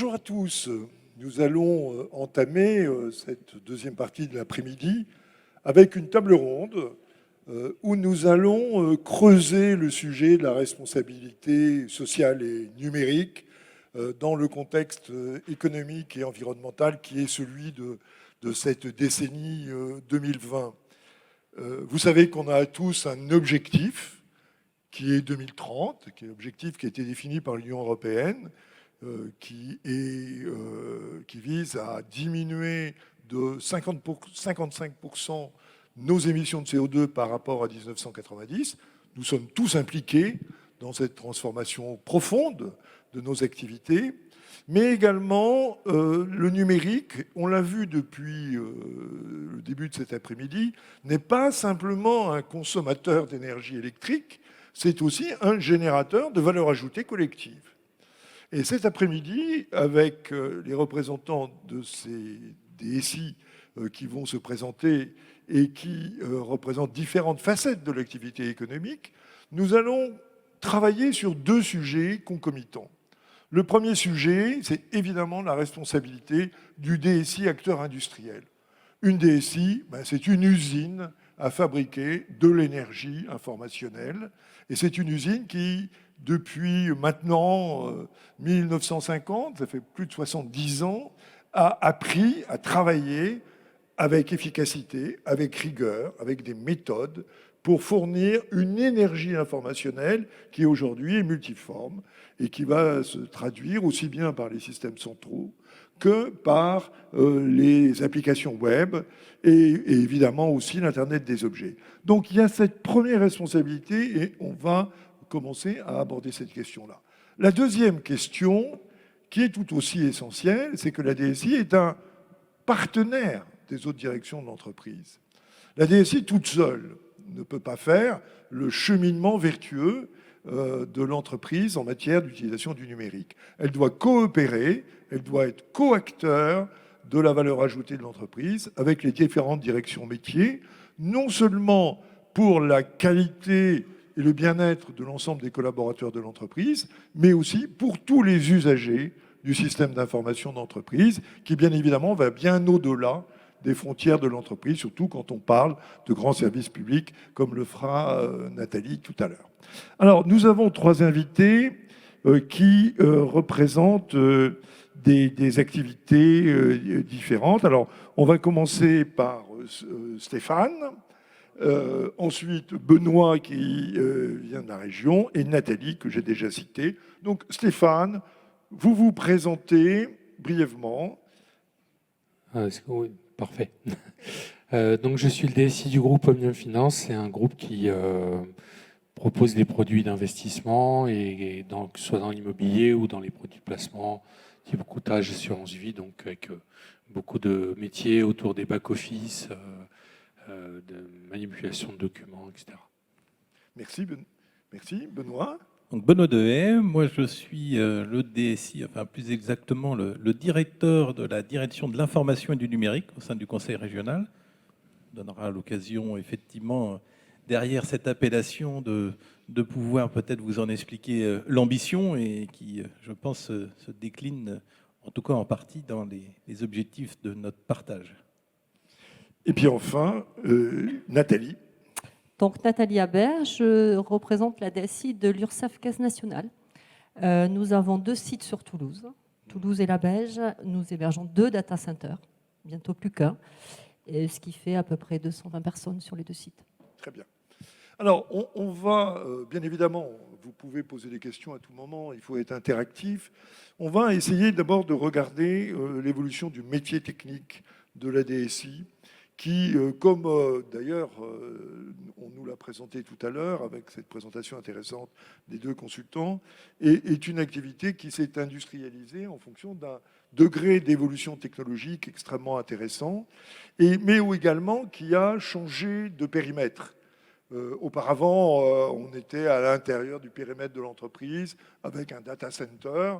Bonjour à tous. Nous allons entamer cette deuxième partie de l'après-midi avec une table ronde où nous allons creuser le sujet de la responsabilité sociale et numérique dans le contexte économique et environnemental qui est celui de cette décennie 2020. Vous savez qu'on a tous un objectif qui est 2030, qui est l'objectif qui a été défini par l'Union européenne, qui vise à diminuer de 55% nos émissions de CO2 par rapport à 1990. Nous sommes tous impliqués dans cette transformation profonde de nos activités, mais également le numérique, on l'a vu depuis le début de cet après-midi, n'est pas simplement un consommateur d'énergie électrique, c'est aussi un générateur de valeur ajoutée collective. Et cet après-midi, avec les représentants de ces DSI qui vont se présenter et qui représentent différentes facettes de l'activité économique, nous allons travailler sur deux sujets concomitants. Le premier sujet, c'est évidemment la responsabilité du DSI acteur industriel. Une DSI, c'est une usine à fabriquer de l'énergie informationnelle. Et c'est une usine qui, depuis maintenant 1950, ça fait plus de 70 ans, a appris à travailler avec efficacité, avec rigueur, avec des méthodes pour fournir une énergie informationnelle qui aujourd'hui est multiforme et qui va se traduire aussi bien par les systèmes centraux que par les applications web et évidemment aussi l'Internet des objets. Donc il y a cette première responsabilité et on va commencer à aborder cette question-là. La deuxième question, qui est tout aussi essentielle, c'est que la DSI est un partenaire des autres directions de l'entreprise. La DSI toute seule ne peut pas faire le cheminement vertueux de l'entreprise en matière d'utilisation du numérique. Elle doit coopérer, elle doit être coacteur de la valeur ajoutée de l'entreprise avec les différentes directions métiers, non seulement pour la qualité et le bien-être de l'ensemble des collaborateurs de l'entreprise, mais aussi pour tous les usagers du système d'information d'entreprise, qui bien évidemment va bien au-delà des frontières de l'entreprise, surtout quand on parle de grands services publics, comme le fera Nathalie tout à l'heure. Alors, nous avons trois invités qui représentent des activités différentes. Alors, on va commencer par Stéphane, ensuite Benoît qui vient de la région, et Nathalie, que j'ai déjà citée. Donc, Stéphane, vous vous présentez brièvement. Oui, parfait. Donc, je suis le DSI du groupe Omnium Finance. C'est un groupe qui propose des produits d'investissement, que ce soit dans l'immobilier ou dans les produits de placement, type courtage, assurance vie, donc avec beaucoup de métiers autour des back-office, de manipulation de documents, etc. Merci, Benoît. Donc Benoît Dehaye, moi je suis le DSI, enfin plus exactement le directeur de la direction de l'information et du numérique au sein du conseil régional. On donnera l'occasion effectivement derrière cette appellation de pouvoir peut-être vous en expliquer l'ambition et qui, je pense, se décline en tout cas en partie dans les objectifs de notre partage. Et puis enfin, Nathalie. Donc Nathalie Habert, je représente la DSI de l'URSSAF Caisse Nationale. Nous avons 2 sites sur Toulouse. Toulouse et la Belge, nous hébergeons 2 data centers, bientôt plus qu'un, ce qui fait à peu près 220 personnes sur les 2 sites. Très bien. Alors, on va, bien évidemment, vous pouvez poser des questions à tout moment, il faut être interactif. On va essayer d'abord de regarder l'évolution du métier technique de la DSI, qui, comme d'ailleurs on nous l'a présenté tout à l'heure avec cette présentation intéressante des 2 consultants, est une activité qui s'est industrialisée en fonction d'un degré d'évolution technologique extrêmement intéressant, mais également qui a changé de périmètre. Auparavant, on était à l'intérieur du périmètre de l'entreprise avec un data center.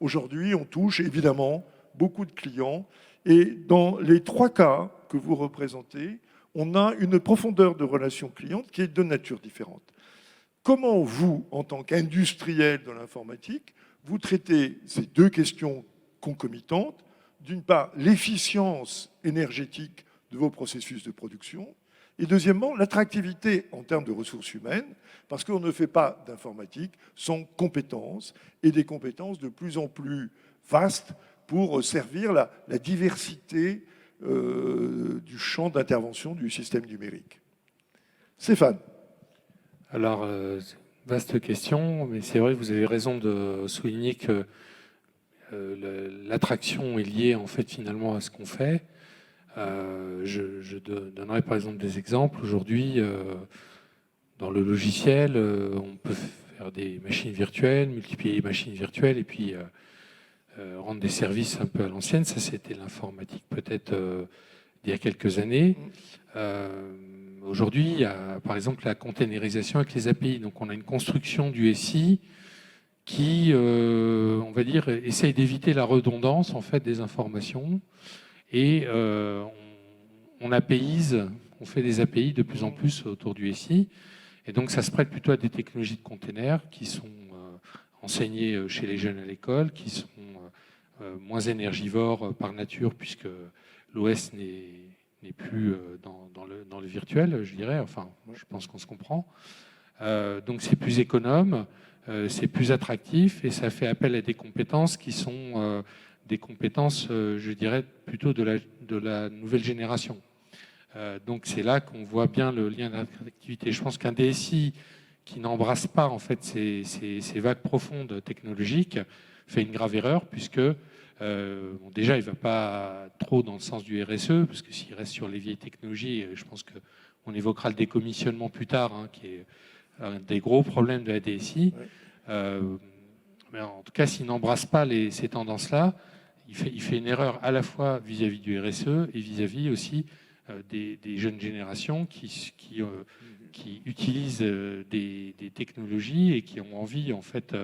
Aujourd'hui, on touche évidemment beaucoup de clients. Et dans les 3 cas que vous représentez, on a une profondeur de relation cliente qui est de nature différente. Comment vous, en tant qu'industriel de l'informatique, vous traitez ces 2 questions concomitantes. D'une part, l'efficience énergétique de vos processus de production, et deuxièmement, l'attractivité en termes de ressources humaines, parce qu'on ne fait pas d'informatique sans compétences, et des compétences de plus en plus vastes pour servir la diversité du champ d'intervention du système numérique. Stéphane. Alors, vaste question, mais c'est vrai que vous avez raison de souligner que l'attraction est liée en fait finalement à ce qu'on fait. Je donnerai par exemple des exemples. Aujourd'hui, dans le logiciel, on peut faire des machines virtuelles, multiplier les machines virtuelles et puis rendre des services un peu à l'ancienne. Ça, c'était l'informatique peut-être d'il y a quelques années. Aujourd'hui, il y a par exemple la containerisation avec les API. Donc on a une construction du SI qui, on va dire, essaye d'éviter la redondance en fait, des informations. Et on APIise, on fait des API de plus en plus autour du SI. Et donc ça se prête plutôt à des technologies de containers qui sont enseignées chez les jeunes à l'école, qui sont moins énergivores par nature, puisque l'OS n'est plus dans le virtuel, je dirais. Enfin, je pense qu'on se comprend. Donc c'est plus économe, c'est plus attractif, et ça fait appel à des compétences qui sont des compétences, je dirais, plutôt de la nouvelle génération. Donc c'est là qu'on voit bien le lien d'attractivité. Je pense qu'un DSI qui n'embrasse pas en fait ces vagues profondes technologiques fait une grave erreur, puisque déjà il ne va pas trop dans le sens du RSE, parce que s'il reste sur les vieilles technologies, je pense qu'on évoquera le décommissionnement plus tard, hein, qui est un des gros problèmes de la DSI. Mais en tout cas, s'il n'embrasse pas ces tendances-là, il fait une erreur à la fois vis-à-vis du RSE et vis-à-vis aussi des jeunes générations qui utilisent des technologies et qui ont envie en fait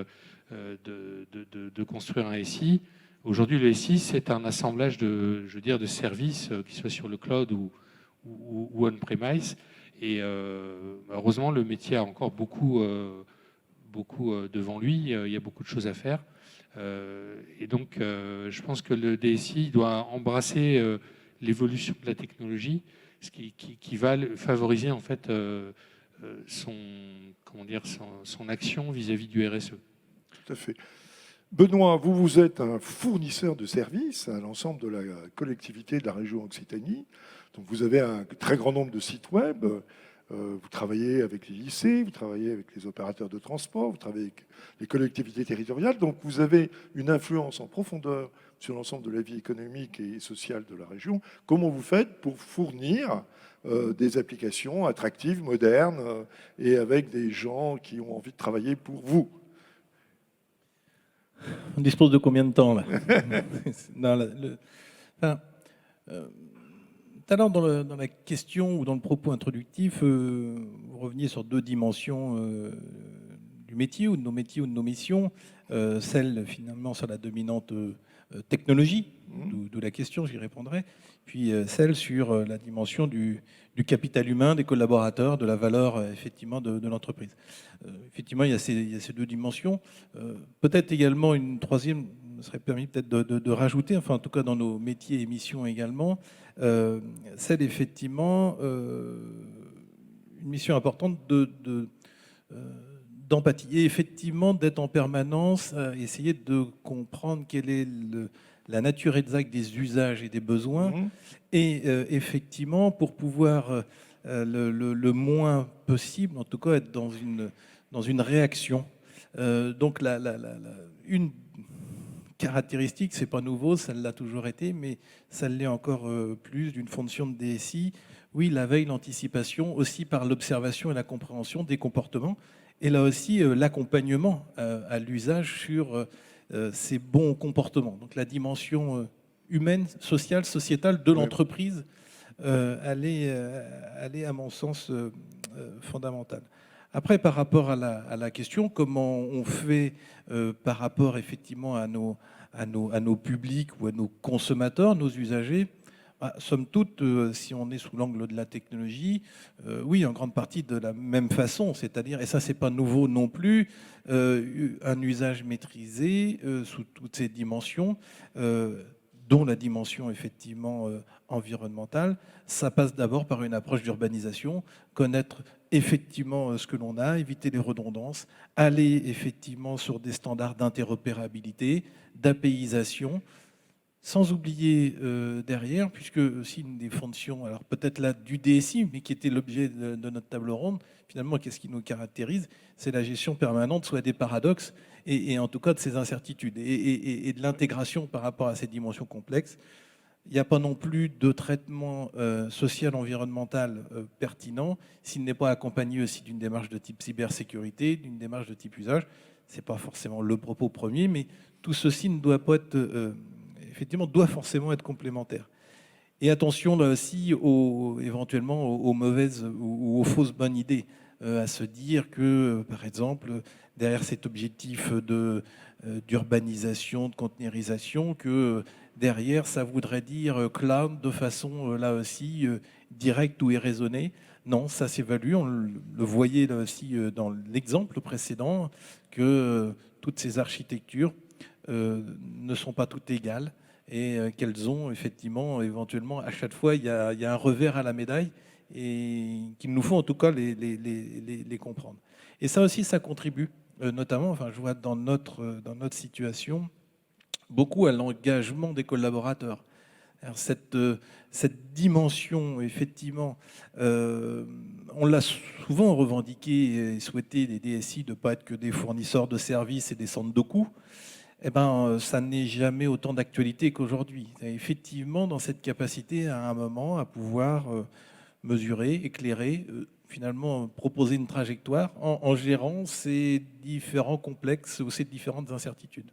de construire un SI. Aujourd'hui, le SI, c'est un assemblage de services, qui soient sur le cloud ou on-premise. Et heureusement, le métier a encore beaucoup devant lui. Il y a beaucoup de choses à faire. Et donc, je pense que le DSI doit embrasser l'évolution de la technologie, ce qui va favoriser en fait son action vis-à-vis du RSE. Tout à fait. Benoît, vous êtes un fournisseur de services à l'ensemble de la collectivité de la région Occitanie. Donc vous avez un très grand nombre de sites web. Vous travaillez avec les lycées, vous travaillez avec les opérateurs de transport, vous travaillez avec les collectivités territoriales. Donc vous avez une influence en profondeur sur l'ensemble de la vie économique et sociale de la région. Comment vous faites pour fournir des applications attractives, modernes, et avec des gens qui ont envie de travailler pour vous? On dispose de combien de temps là? Tout à l'heure, dans la question ou dans le propos introductif, vous reveniez sur deux dimensions du métier ou de nos métiers ou de nos missions. Celle finalement sur la dominante technologie, d'où la question, j'y répondrai. Puis celle sur la dimension du capital humain, des collaborateurs, de la valeur effectivement de l'entreprise. Effectivement, il y a ces deux dimensions. Peut-être également une troisième, serait permis peut-être de rajouter, enfin en tout cas dans nos métiers et missions également, celle effectivement, une mission importante d'empathie et effectivement d'être en permanence à essayer de comprendre quelle est la nature exacte des usages et des besoins et effectivement pour pouvoir le moins possible, en tout cas être dans une réaction. Donc une caractéristique, c'est pas nouveau, ça l'a toujours été, mais ça l'est encore plus d'une fonction de DSI. Oui, la veille, l'anticipation, aussi par l'observation et la compréhension des comportements, et là aussi l'accompagnement à l'usage sur ces bons comportements. Donc la dimension humaine, sociale, sociétale de l'entreprise, elle est à mon sens fondamentale. Après, par rapport à la question, comment on fait par rapport effectivement à nos publics ou à nos consommateurs, nos usagers, Somme toute, si on est sous l'angle de la technologie, oui, en grande partie de la même façon, c'est-à-dire, et ça c'est pas nouveau non plus, un usage maîtrisé sous toutes ses dimensions, dont la dimension effectivement environnementale. Ça passe d'abord par une approche d'urbanisation, connaître effectivement ce que l'on a, éviter les redondances, aller effectivement sur des standards d'interopérabilité, d'apéisation, sans oublier derrière, puisque aussi une des fonctions, alors peut-être là du DSI, mais qui était l'objet de notre table ronde, finalement, qu'est-ce qui nous caractérise? C'est la gestion permanente, soit des paradoxes, et en tout cas de ces incertitudes, et de l'intégration par rapport à ces dimensions complexes. Il n'y a pas non plus de traitement social, environnemental pertinent s'il n'est pas accompagné aussi d'une démarche de type cybersécurité, d'une démarche de type usage. Ce n'est pas forcément le propos premier, mais tout ceci ne doit pas être... effectivement, doit forcément être complémentaire. Et attention là aussi éventuellement aux mauvaises ou aux fausses bonnes idées, à se dire que, par exemple, derrière cet objectif d'urbanisation, de conteneurisation, que derrière, ça voudrait dire cloud de façon, là aussi, directe ou irraisonnée. Non, ça s'évalue. On le voyait là aussi dans l'exemple précédent, que toutes ces architectures ne sont pas toutes égales et qu'elles ont effectivement, éventuellement, à chaque fois, il y a un revers à la médaille et qu'il nous faut en tout cas les comprendre. Et ça aussi, ça contribue, notamment, enfin, je vois dans notre situation, beaucoup à l'engagement des collaborateurs. Alors cette dimension, effectivement, on l'a souvent revendiqué et souhaité, les DSI, de ne pas être que des fournisseurs de services et des centres de coûts. Eh ben, ça n'est jamais autant d'actualité qu'aujourd'hui. Effectivement, dans cette capacité, à un moment, à pouvoir mesurer, éclairer, finalement proposer une trajectoire en gérant ces différents complexes ou ces différentes incertitudes.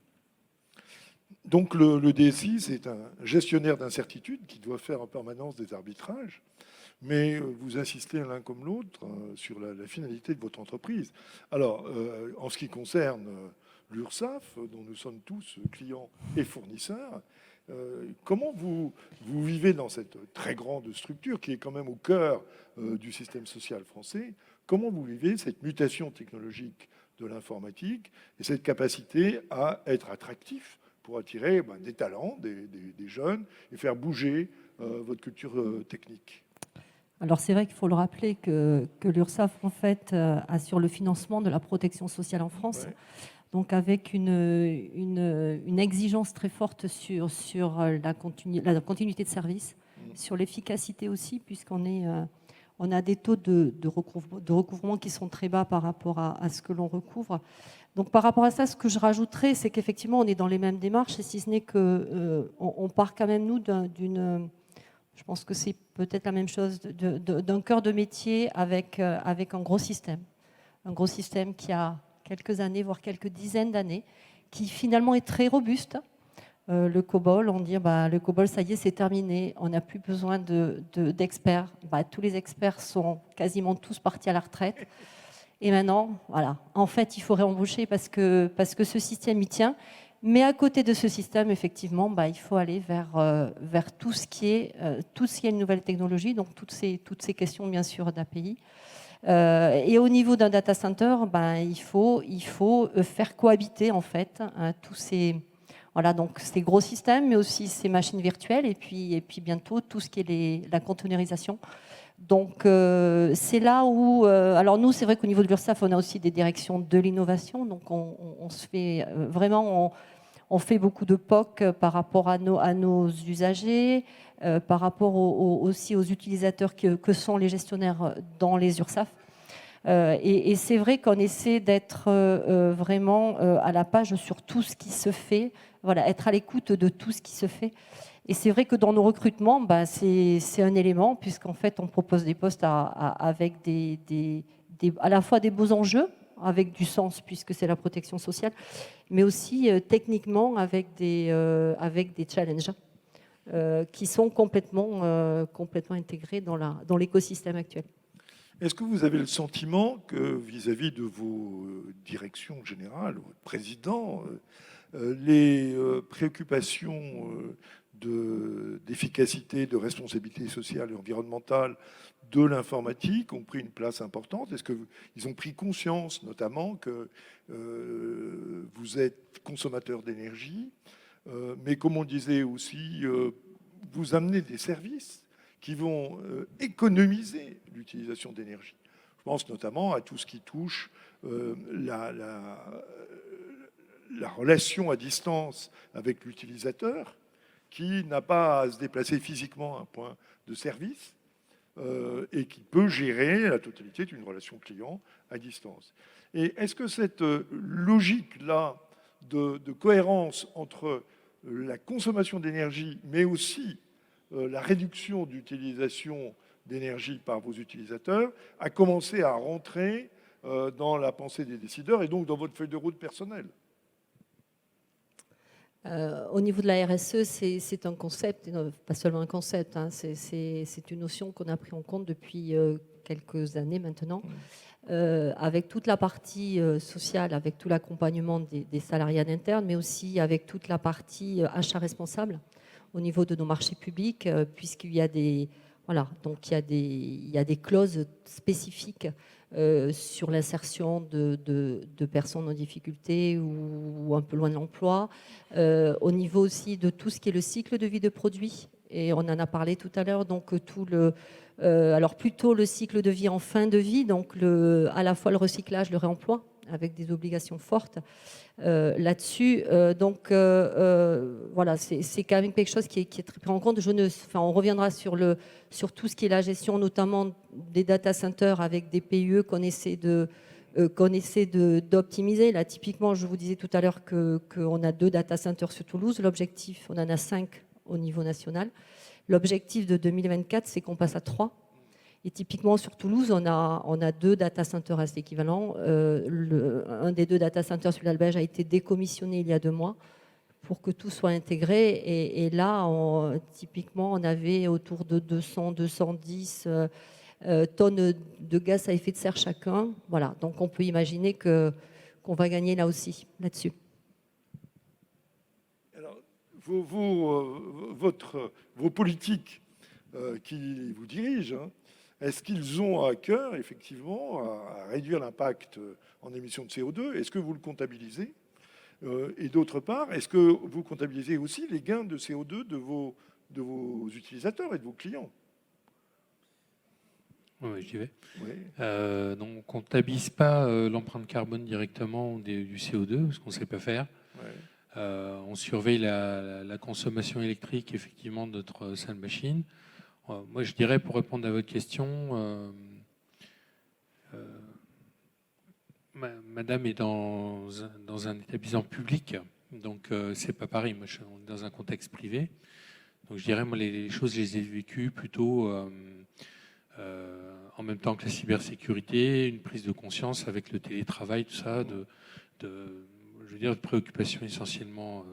Donc le DSI, c'est un gestionnaire d'incertitudes qui doit faire en permanence des arbitrages, mais vous insistez l'un comme l'autre sur la finalité de votre entreprise. Alors, en ce qui concerne l'URSSAF, dont nous sommes tous clients et fournisseurs, comment vous vivez dans cette très grande structure qui est quand même au cœur du système social français? Comment vous vivez cette mutation technologique de l'informatique et cette capacité à être attractif pour attirer des talents, des jeunes et faire bouger votre culture technique? Alors c'est vrai qu'il faut le rappeler que l'URSSAF en fait assure le financement de la protection sociale en France. Ouais. Donc avec une exigence très forte sur la continuité de service, sur l'efficacité aussi, on a des taux de recouvrement qui sont très bas par rapport à ce que l'on recouvre. Donc par rapport à ça, ce que je rajouterais, c'est qu'effectivement, on est dans les mêmes démarches, et si ce n'est qu'on part quand même, nous, je pense que c'est peut-être la même chose, d'un cœur de métier avec un gros système. Un gros système qui a quelques années, voire quelques dizaines d'années, qui finalement est très robuste. Le COBOL, on dit le COBOL, ça y est, c'est terminé, on n'a plus besoin d'experts. Tous les experts sont quasiment tous partis à la retraite. Et maintenant, voilà, en fait, il faut réembaucher parce que ce système y tient. Mais à côté de ce système, effectivement, il faut aller vers tout ce qui est une nouvelle technologie, donc toutes ces questions, bien sûr, d'API. Et au niveau d'un data center, il faut faire cohabiter, en fait, tous ces gros systèmes, mais aussi ces machines virtuelles, et puis bientôt tout ce qui est la conteneurisation. Donc c'est là où... alors nous, c'est vrai qu'au niveau de l'URSSAF, on a aussi des directions de l'innovation, donc on se fait vraiment... On fait beaucoup de POC par rapport à nos usagers, par rapport aussi aux utilisateurs que sont les gestionnaires dans les URSSAF. Et c'est vrai qu'on essaie d'être vraiment à la page sur tout ce qui se fait, voilà, être à l'écoute de tout ce qui se fait. Et c'est vrai que dans nos recrutements, c'est un élément, puisqu'en fait, on propose des postes avec à la fois des beaux enjeux, avec du sens, puisque c'est la protection sociale, mais aussi techniquement avec des challenges qui sont complètement intégrés dans l'écosystème actuel. Est-ce que vous avez le sentiment que vis-à-vis de vos directions générales, votre président, les préoccupations d'efficacité, de responsabilité sociale et environnementale de l'informatique ont pris une place importante? Est-ce qu'ils ont pris conscience notamment que vous êtes consommateur d'énergie, mais comme on disait aussi, vous amenez des services qui vont économiser l'utilisation d'énergie? Je pense notamment à tout ce qui touche la relation à distance avec l'utilisateur, qui n'a pas à se déplacer physiquement à un point de service et qui peut gérer la totalité d'une relation client à distance. Et est-ce que cette logique-là de cohérence entre la consommation d'énergie, mais aussi la réduction d'utilisation d'énergie par vos utilisateurs, a commencé à rentrer dans la pensée des décideurs et donc dans votre feuille de route personnelle? Au niveau de la RSE, c'est un concept, pas seulement un concept, hein, c'est une notion qu'on a pris en compte depuis quelques années maintenant, avec toute la partie sociale, avec tout l'accompagnement des salariés en interne, mais aussi avec toute la partie achat responsable au niveau de nos marchés publics, puisqu'il y a des... Voilà, donc il y a des clauses spécifiques sur l'insertion de personnes en difficulté ou un peu loin de l'emploi, au niveau aussi de tout ce qui est le cycle de vie de produits. Et on en a parlé tout à l'heure, donc alors plutôt le cycle de vie en fin de vie, donc à la fois le recyclage, le réemploi, avec des obligations fortes là-dessus. Donc voilà, c'est quand même quelque chose qui est très pris en compte. On reviendra sur tout ce qui est la gestion, notamment des data centers avec des PUE qu'on essaie d'optimiser. Là, typiquement, je vous disais tout à l'heure qu'on a 2 data centers sur Toulouse. L'objectif, on en a 5 au niveau national. L'objectif de 2024, c'est qu'on passe à 3. Et typiquement, sur Toulouse, on a 2 data centers assez équivalents. Un des 2 data centers, celui d'Albège, a été décommissionné il y a 2 mois pour que tout soit intégré. Et là, typiquement, on avait autour de 200-210 tonnes de gaz à effet de serre chacun. Voilà, donc on peut imaginer qu'on va gagner là aussi, là-dessus. Alors, vos politiques qui vous dirigent, hein, est-ce qu'ils ont à cœur, effectivement, à réduire l'impact en émissions de CO2? Est-ce que vous le comptabilisez? Et d'autre part, est-ce que vous comptabilisez aussi les gains de CO2 de vos utilisateurs et de vos clients? Oui, j'y vais. Oui. Donc, on ne comptabilise pas l'empreinte carbone directement du CO2, parce qu'on ne sait pas faire. Ouais. On surveille la consommation électrique, effectivement, de notre salle machine. Moi, je dirais, pour répondre à votre question, madame est dans un établissement public, donc c'est pas pareil. Moi, je suis dans un contexte privé. Donc, je dirais, moi, les choses, je les ai vécues plutôt en même temps que la cybersécurité, une prise de conscience avec le télétravail, tout ça, je veux dire, de préoccupations essentiellement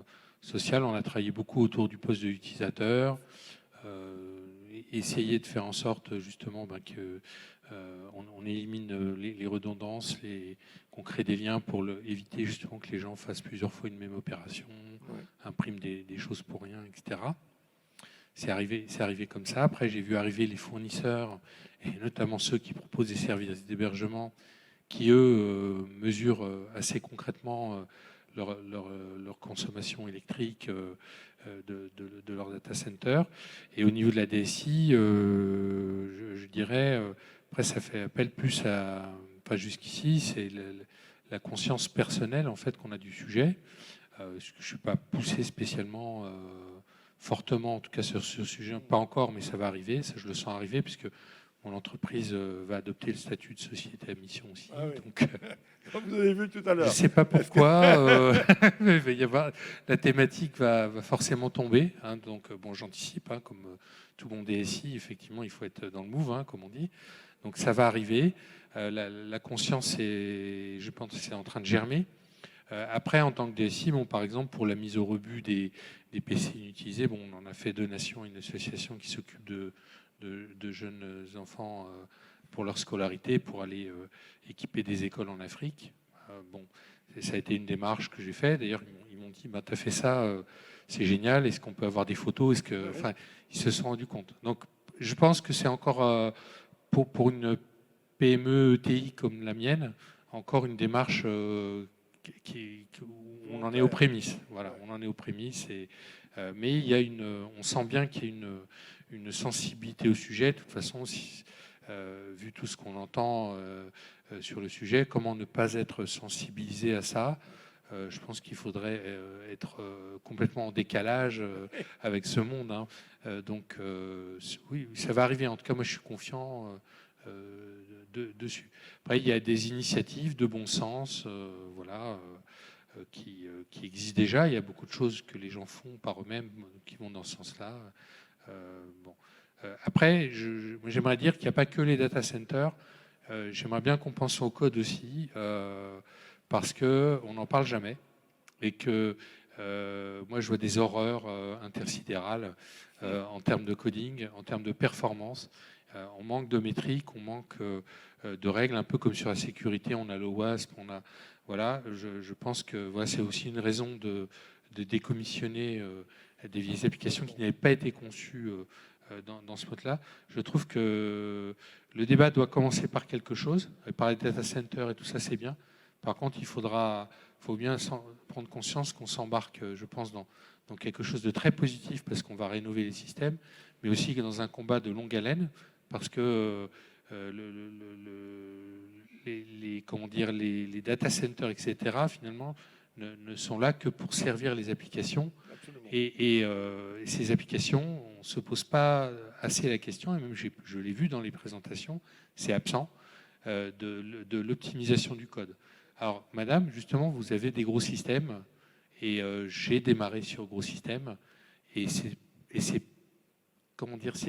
sociales. On a travaillé beaucoup autour du poste de l'utilisateur, essayer de faire en sorte justement qu'on élimine les redondances, qu'on crée des liens pour éviter justement que les gens fassent plusieurs fois une même opération, impriment des choses pour rien, etc. C'est arrivé comme ça. Après, j'ai vu arriver les fournisseurs, et notamment ceux qui proposent des services d'hébergement, qui, eux, mesurent assez concrètement leur consommation électrique de leur data center. Et au niveau de la DSI, je dirais, après ça fait appel plus à, pas jusqu'ici, c'est la conscience personnelle en fait qu'on a du sujet. Je ne suis pas poussé spécialement fortement, en tout cas sur ce sujet, pas encore, mais ça va arriver, ça je le sens arriver, puisque mon entreprise va adopter le statut de société à mission aussi. Ah oui. Donc, Comme vous avez vu tout à l'heure. je ne sais pas pourquoi, mais il va y avoir, la thématique va forcément tomber. Hein, donc, bon, j'anticipe, hein, comme tout bon DSI, effectivement, il faut être dans le move, hein, comme on dit. Donc, ça va arriver. La conscience, je pense que c'est en train de germer. Après, en tant que DSI, bon, par exemple, pour la mise au rebut des PC inutilisés, bon, on en a fait donation à une association qui s'occupe de jeunes enfants pour leur scolarité, pour aller équiper des écoles en Afrique. Bon, ça a été une démarche que j'ai faite. D'ailleurs, ils m'ont dit, bah, tu as fait ça, c'est génial. Est-ce qu'on peut avoir des photos? Enfin, ils se sont rendus compte. Donc, je pense que c'est encore, pour une PME ETI comme la mienne, encore une démarche où on en est aux prémices. Voilà, on en est aux prémices. Mais on sent bien qu'il y a une sensibilité au sujet. De toute façon, vu tout ce qu'on entend sur le sujet, comment ne pas être sensibilisé à ça? Je pense qu'il faudrait être complètement en décalage avec ce monde, hein. Donc oui, ça va arriver. En tout cas, moi, je suis confiant dessus. Après, il y a des initiatives de bon sens, voilà, qui existent déjà. Il y a beaucoup de choses que les gens font par eux-mêmes qui vont dans ce sens-là. Bon. Après, j'aimerais dire qu'il n'y a pas que les data centers. J'aimerais bien qu'on pense au code aussi, parce qu'on n'en parle jamais. Et que moi, je vois des horreurs intersidérales en termes de coding, en termes de performance. On manque de métriques, on manque de règles, un peu comme sur la sécurité, on a l'OWASP, voilà, je pense que voilà, c'est aussi une raison de décommissionner des vieilles applications qui n'avaient pas été conçues dans ce mode-là. Je trouve que le débat doit commencer par quelque chose, par les data centers et tout ça, c'est bien. Par contre, faut bien prendre conscience qu'on s'embarque, je pense, dans quelque chose de très positif parce qu'on va rénover les systèmes, mais aussi dans un combat de longue haleine parce que les data centers, etc., finalement, ne sont là que pour servir les applications. Et ces applications, on ne se pose pas assez la question, et même je l'ai vu dans les présentations, c'est absent, de l'optimisation du code. Alors, madame, justement, vous avez des gros systèmes, et j'ai démarré sur gros systèmes, et c'est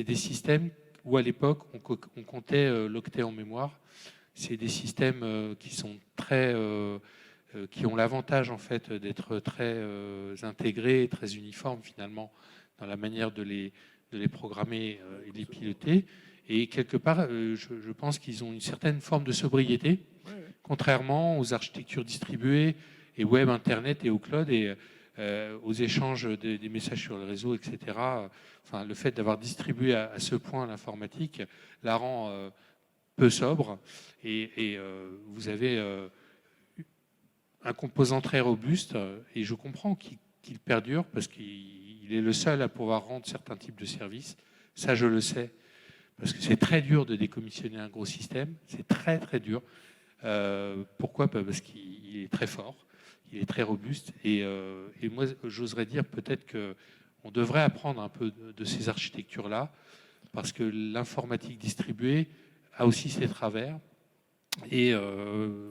des systèmes où à l'époque, on comptait l'octet en mémoire. C'est des systèmes qui sont qui ont l'avantage en fait d'être très intégrés, très uniformes finalement dans la manière de les programmer et de les piloter. Et quelque part, je pense qu'ils ont une certaine forme de sobriété, contrairement aux architectures distribuées et web, internet et au cloud et aux échanges des messages sur le réseau, etc. Enfin, le fait d'avoir distribué à ce point l'informatique la rend peu sobre et vous avez un composant très robuste et je comprends qu'il perdure parce qu'il est le seul à pouvoir rendre certains types de services. Ça, je le sais, parce que c'est très dur de décommissionner un gros système. C'est très, très dur. Pourquoi ? Parce qu'il est très fort, il est très robuste. Et moi, j'oserais dire peut-être qu'on devrait apprendre un peu de ces architectures-là, parce que l'informatique distribuée a aussi ses travers. Et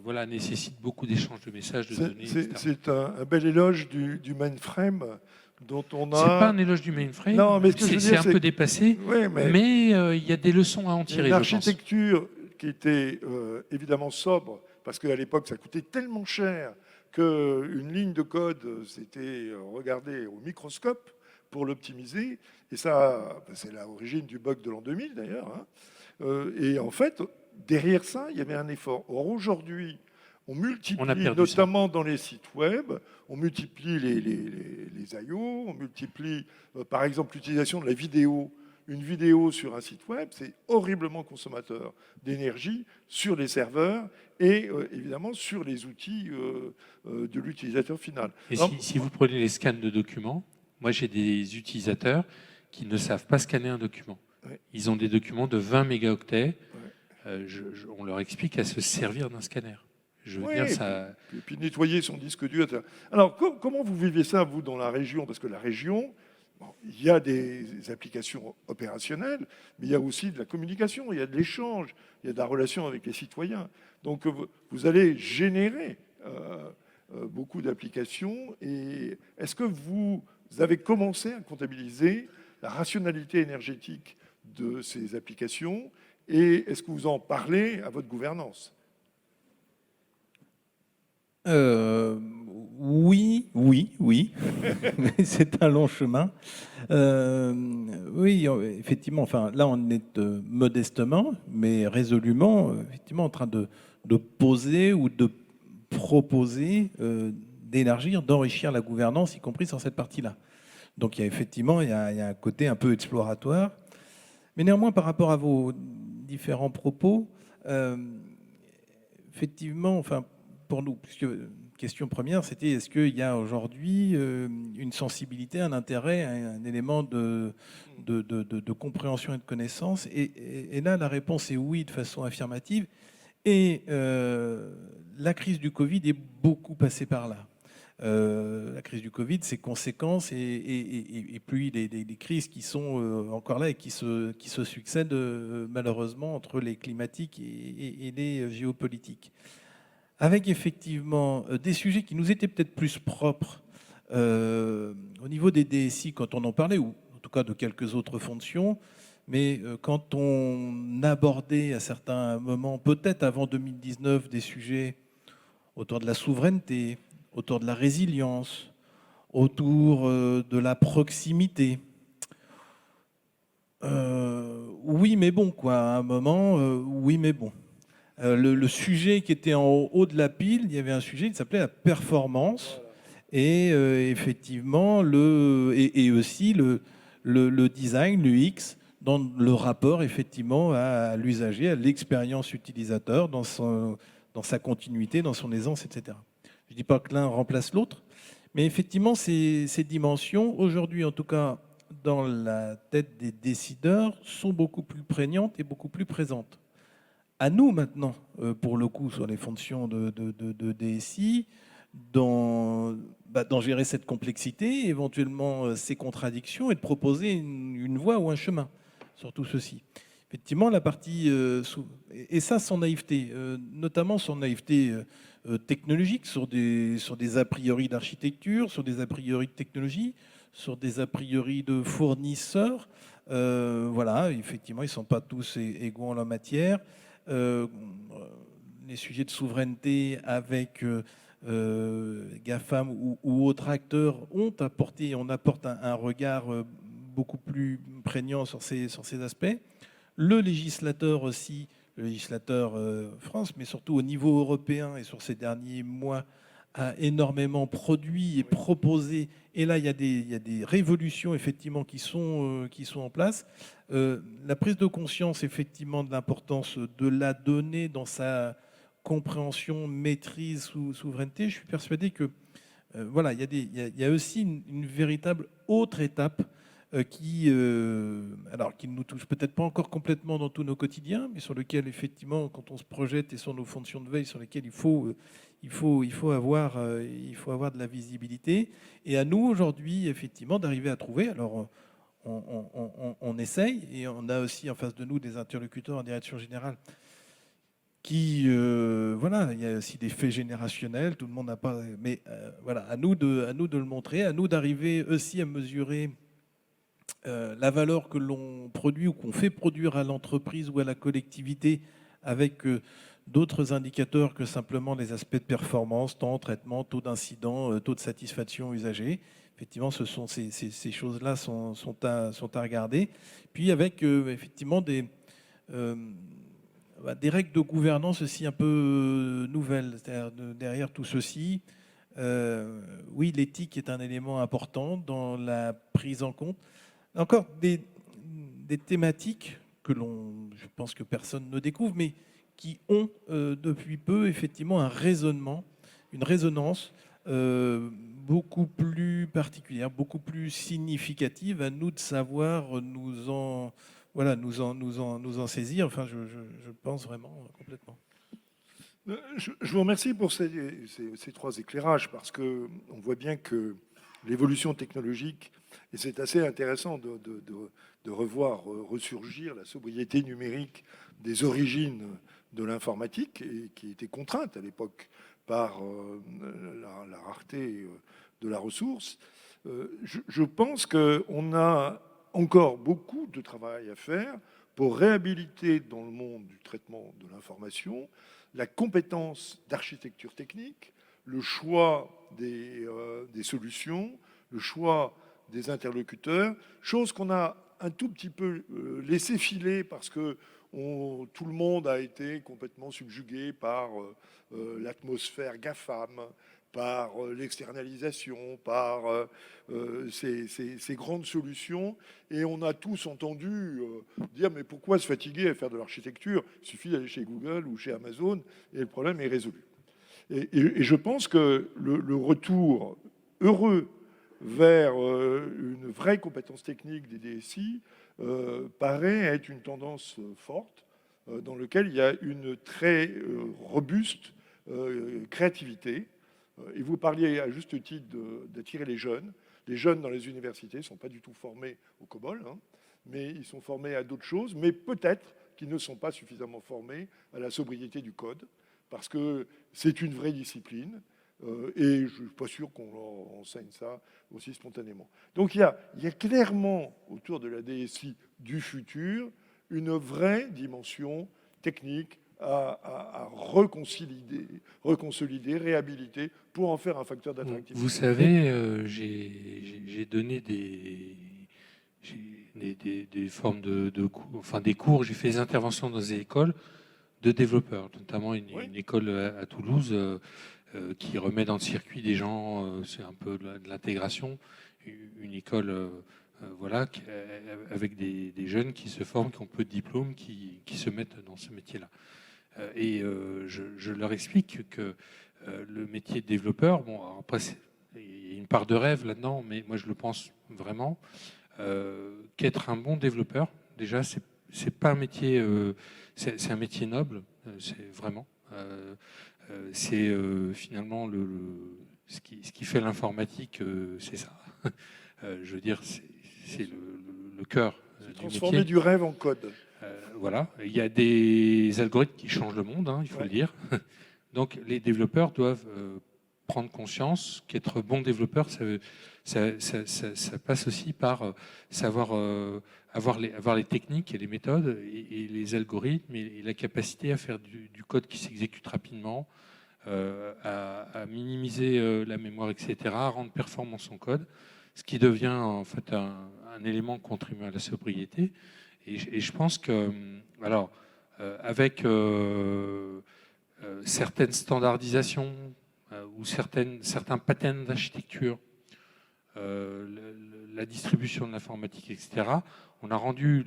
voilà, nécessite beaucoup d'échanges de messages, de données, etc. C'est un bel éloge du mainframe dont on a... C'est pas un éloge du mainframe, non, mais c'est un peu dépassé, ouais, mais il y a des leçons à en tirer. Une architecture qui était évidemment sobre, parce qu'à l'époque, ça coûtait tellement cher qu'une ligne de code, c'était regardé au microscope pour l'optimiser. Et ça, c'est l'origine du bug de l'an 2000 d'ailleurs. Hein. Et en fait, derrière ça, il y avait un effort. Or, aujourd'hui, on multiplie, notamment dans les sites web, on multiplie les I/O, on multiplie, par exemple, l'utilisation de la vidéo. Une vidéo sur un site web, c'est horriblement consommateur d'énergie sur les serveurs et évidemment sur les outils de l'utilisateur final. Et si vous prenez les scans de documents, moi j'ai des utilisateurs qui ne savent pas scanner un document. Ouais. Ils ont des documents de 20 mégaoctets. Ouais. On leur explique à se servir d'un scanner. Je veux dire ça. Et puis nettoyer son disque dur. Alors comment vous vivez ça, vous, dans la région ? Parce que la région, bon, il y a des applications opérationnelles, mais il y a aussi de la communication, il y a de l'échange, il y a de la relation avec les citoyens. Donc vous allez générer beaucoup d'applications. Et est-ce que vous avez commencé à comptabiliser la rationalité énergétique de ces applications et est-ce que vous en parlez à votre gouvernance ? Oui. C'est un long chemin. Oui, effectivement. Enfin, là, on est modestement, mais résolument, effectivement, en train de poser ou de proposer d'élargir, d'enrichir la gouvernance, y compris sur cette partie-là. Donc il y a effectivement il y a un côté un peu exploratoire. Mais néanmoins, par rapport à vos différents propos, effectivement, enfin, pour nous, puisque question première, c'était est-ce qu'il y a aujourd'hui une sensibilité, un intérêt, un élément de compréhension et de connaissance, et là, la réponse est oui, de façon affirmative. Et la crise du Covid est beaucoup passée par là. La crise du Covid, ses conséquences, et puis les crises qui sont encore là et qui se succèdent malheureusement entre les climatiques et les géopolitiques. Avec effectivement des sujets qui nous étaient peut-être plus propres au niveau des DSI quand on en parlait, ou en tout cas de quelques autres fonctions, mais quand on abordait à certains moments, peut-être avant 2019, des sujets autour de la souveraineté, autour de la résilience, autour de la proximité. Oui, mais bon, quoi. À un moment, oui, mais bon. Le sujet qui était en haut de la pile, il y avait un sujet qui s'appelait la performance. Et effectivement, et aussi le design, l'UX, dans le rapport effectivement à l'usager, à l'expérience utilisateur, dans sa continuité, dans son aisance, etc. Je ne dis pas que l'un remplace l'autre, mais effectivement, ces dimensions, aujourd'hui en tout cas, dans la tête des décideurs, sont beaucoup plus prégnantes et beaucoup plus présentes. À nous maintenant, pour le coup, sur les fonctions de DSI, d'en gérer cette complexité, éventuellement ces contradictions, et de proposer une voie ou un chemin sur tout ceci. Effectivement, la partie... et ça, sans naïveté, notamment sans naïveté technologique, sur des a priori d'architecture, sur des a priori de technologie, sur des a priori de fournisseurs. Voilà, effectivement, ils ne sont pas tous égaux en la matière. Les sujets de souveraineté avec GAFAM ou autres acteurs on apporte un regard beaucoup plus prégnant sur ces aspects. Le législateur aussi, le législateur France, mais surtout au niveau européen et sur ces derniers mois, a énormément produit et proposé. Et là, il y a des révolutions effectivement qui sont en place. La prise de conscience effectivement de l'importance de la donnée dans sa compréhension, maîtrise, souveraineté, je suis persuadé que voilà, il y a aussi une véritable autre étape qui ne nous touche peut-être pas encore complètement dans tous nos quotidiens, mais sur lequel effectivement, quand on se projette et sur nos fonctions de veille, sur lesquelles il faut avoir de la visibilité. Et à nous aujourd'hui, effectivement, d'arriver à trouver. Alors, on essaye, et on a aussi en face de nous des interlocuteurs en direction générale qui, voilà, il y a aussi des faits générationnels, tout le monde n'a pas... Mais voilà, à nous de le montrer, à nous d'arriver aussi à mesurer la valeur que l'on produit ou qu'on fait produire à l'entreprise ou à la collectivité avec d'autres indicateurs que simplement les aspects de performance, temps, traitement, taux d'incident, taux de satisfaction usager. Effectivement, ces choses-là sont à regarder. Puis avec effectivement des règles de gouvernance aussi un peu nouvelles. C'est-à-dire derrière tout ceci, oui, l'éthique est un élément important dans la prise en compte. Encore des thématiques que je pense que personne ne découvre, mais qui ont depuis peu effectivement un raisonnement, une résonance beaucoup plus particulière, beaucoup plus significative. À nous de savoir nous en saisir. Enfin, je pense vraiment complètement. Je vous remercie pour ces trois éclairages, parce qu'on voit bien que l'évolution technologique, et c'est assez intéressant de revoir ressurgir la sobriété numérique des origines de l'informatique, et qui était contrainte à l'époque par la rareté de la ressource. Je pense qu'on a encore beaucoup de travail à faire pour réhabiliter dans le monde du traitement de l'information la compétence d'architecture technique, le choix des solutions, le choix des interlocuteurs, chose qu'on a un tout petit peu laissé filer parce que tout le monde a été complètement subjugué par l'atmosphère GAFAM, par l'externalisation, par ces grandes solutions. Et on a tous entendu dire mais pourquoi se fatiguer à faire de l'architecture? Il suffit d'aller chez Google ou chez Amazon et le problème est résolu. Et je pense que le retour heureux vers une vraie compétence technique des DSI paraît être une tendance forte dans laquelle il y a une très robuste créativité. Et vous parliez à juste titre d'attirer les jeunes. Les jeunes dans les universités ne sont pas du tout formés au COBOL, hein, mais ils sont formés à d'autres choses, mais peut-être qu'ils ne sont pas suffisamment formés à la sobriété du code, parce que c'est une vraie discipline, et je ne suis pas sûr qu'on leur enseigne ça aussi spontanément. Donc il y a clairement, autour de la DSI du futur, une vraie dimension technique à reconsolider, réhabiliter, pour en faire un facteur d'attractivité. Vous savez, j'ai donné des formes de cours, enfin des cours, j'ai fait des interventions dans des écoles de développeurs, notamment une école à Toulouse qui remet dans le circuit des gens, c'est un peu de l'intégration, une école voilà, avec des jeunes qui se forment, qui ont peu de diplômes, qui se mettent dans ce métier-là. Et je leur explique que le métier de développeur, bon, après, il y a une part de rêve là-dedans, mais moi je le pense vraiment, qu'être un bon développeur, déjà, c'est pas un métier, c'est un métier noble, c'est vraiment. C'est finalement ce qui fait l'informatique, c'est ça. Je veux dire, c'est le cœur du métier. Transformer du rêve en code. Voilà, il y a des algorithmes qui changent le monde, hein, il faut le dire. Donc les développeurs doivent prendre conscience qu'être bon développeur, ça passe aussi par savoir avoir les techniques et les méthodes et les algorithmes et la capacité à faire du code qui s'exécute rapidement, à minimiser la mémoire, etc., à rendre performant son code, ce qui devient en fait un élément contribuant à la sobriété. Et je pense que, alors, avec certaines standardisations ou certains patterns d'architecture, la distribution de l'informatique, etc., on a rendu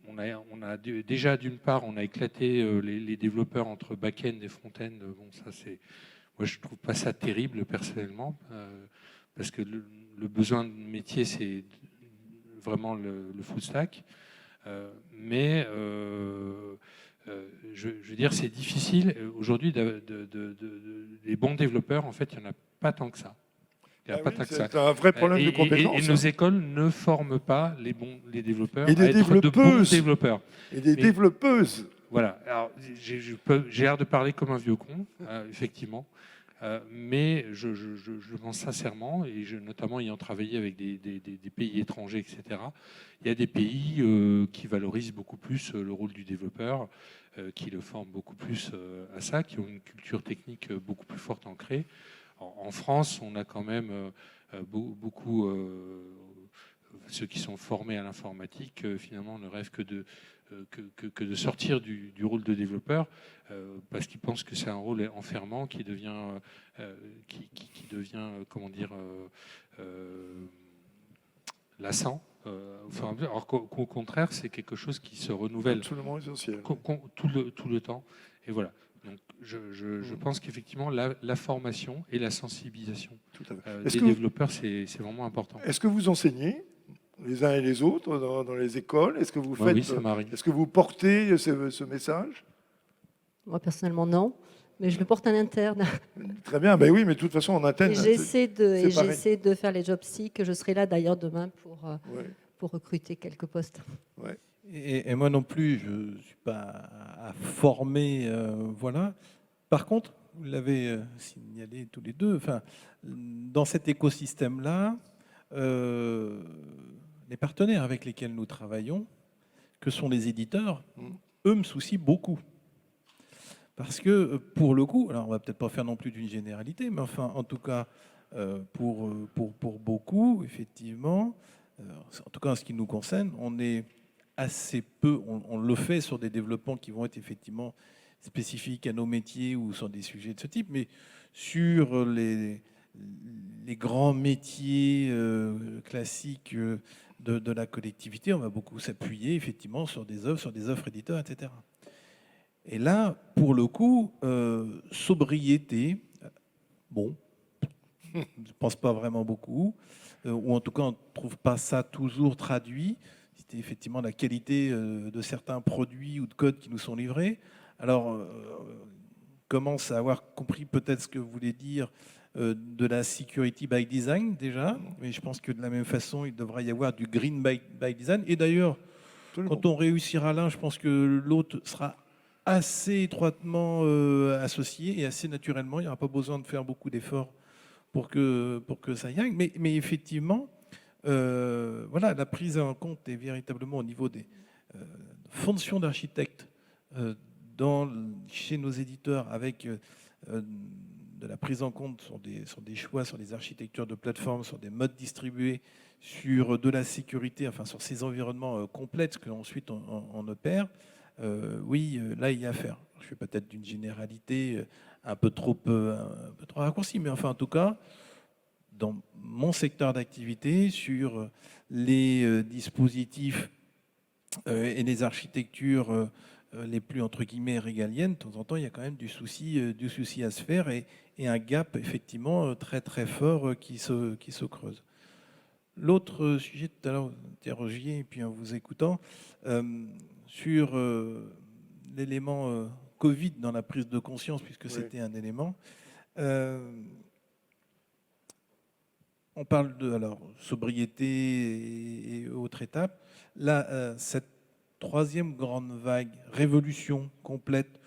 on a déjà d'une part, on a éclaté les développeurs entre back-end et front-end. Bon, ça moi je trouve pas ça terrible personnellement, parce que le besoin de métier c'est vraiment le full stack, mais je veux dire c'est difficile aujourd'hui des bons développeurs, en fait il n'y en a pas tant que ça. C'est un vrai problème de compétence. Et nos écoles ne forment pas les développeurs et des à être de bons développeurs. Et des développeuses. Voilà. Alors, j'ai l'air de parler comme un vieux con, effectivement. Mais je pense sincèrement, et notamment ayant travaillé avec des pays étrangers, etc., il y a des pays qui valorisent beaucoup plus le rôle du développeur, qui le forment beaucoup plus à ça, qui ont une culture technique beaucoup plus forte ancrée. En France, on a quand même beaucoup ceux qui sont formés à l'informatique, finalement, ne rêvent que de sortir du rôle de développeur, parce qu'ils pensent que c'est un rôle enfermant qui devient, comment dire, lassant. Alors qu'au contraire, c'est quelque chose qui se renouvelle absolument essentiel. Tout le temps. Et voilà. Donc, je pense qu'effectivement, la formation et la sensibilisation des développeurs, c'est vraiment important. Est-ce que vous enseignez les uns et les autres dans les écoles? Est-ce que vous faites, oui, ça m'arrive. Est-ce que vous portez ce message? Moi, personnellement, non. Mais je le porte en interne. Très bien. Ben oui, mais de toute façon, en interne, j'essaie de faire les job seek. Je serai là d'ailleurs demain pour recruter quelques postes. Ouais. Et moi non plus, je ne suis pas à former, voilà. Par contre, vous l'avez signalé tous les deux, dans cet écosystème-là, les partenaires avec lesquels nous travaillons, que sont les éditeurs, eux me soucient beaucoup. Parce que, pour le coup, alors on ne va peut-être pas faire non plus d'une généralité, mais enfin, en tout cas, pour beaucoup, effectivement, en tout cas en ce qui nous concerne, on est assez peu, on le fait sur des développements qui vont être effectivement spécifiques à nos métiers ou sur des sujets de ce type, mais sur les grands métiers classiques de la collectivité, on va beaucoup s'appuyer effectivement sur des offres éditeurs, etc. Et là, pour le coup, sobriété, bon, je ne pense pas vraiment beaucoup, ou en tout cas on ne trouve pas ça toujours traduit. C'était effectivement la qualité de certains produits ou de codes qui nous sont livrés. Alors, commence à avoir compris peut-être ce que voulait dire de la security by design déjà, mais je pense que de la même façon, il devrait y avoir du green by design. Et d'ailleurs, quand on réussira l'un, je pense que l'autre sera assez étroitement associé et assez naturellement. Il n'y aura pas besoin de faire beaucoup d'efforts pour que ça y aille. Mais effectivement, voilà, la prise en compte est véritablement au niveau des fonctions d'architecte chez nos éditeurs, avec de la prise en compte sur des choix, sur des architectures de plateforme, sur des modes distribués, sur de la sécurité, enfin sur ces environnements complexes que ensuite on opère. Oui, là il y a à faire. Je suis peut-être d'une généralité un peu trop raccourcie, mais enfin en tout cas, dans mon secteur d'activité, sur les dispositifs et les architectures les plus entre guillemets régaliennes, de temps en temps, il y a quand même du souci à se faire et un gap effectivement très très fort qui se creuse. L'autre sujet, tout à l'heure, vous interrogiez, et puis en vous écoutant, sur l'élément Covid dans la prise de conscience, puisque c'était un élément. On parle de sobriété et autres étapes. Là, cette troisième grande vague, révolution complète,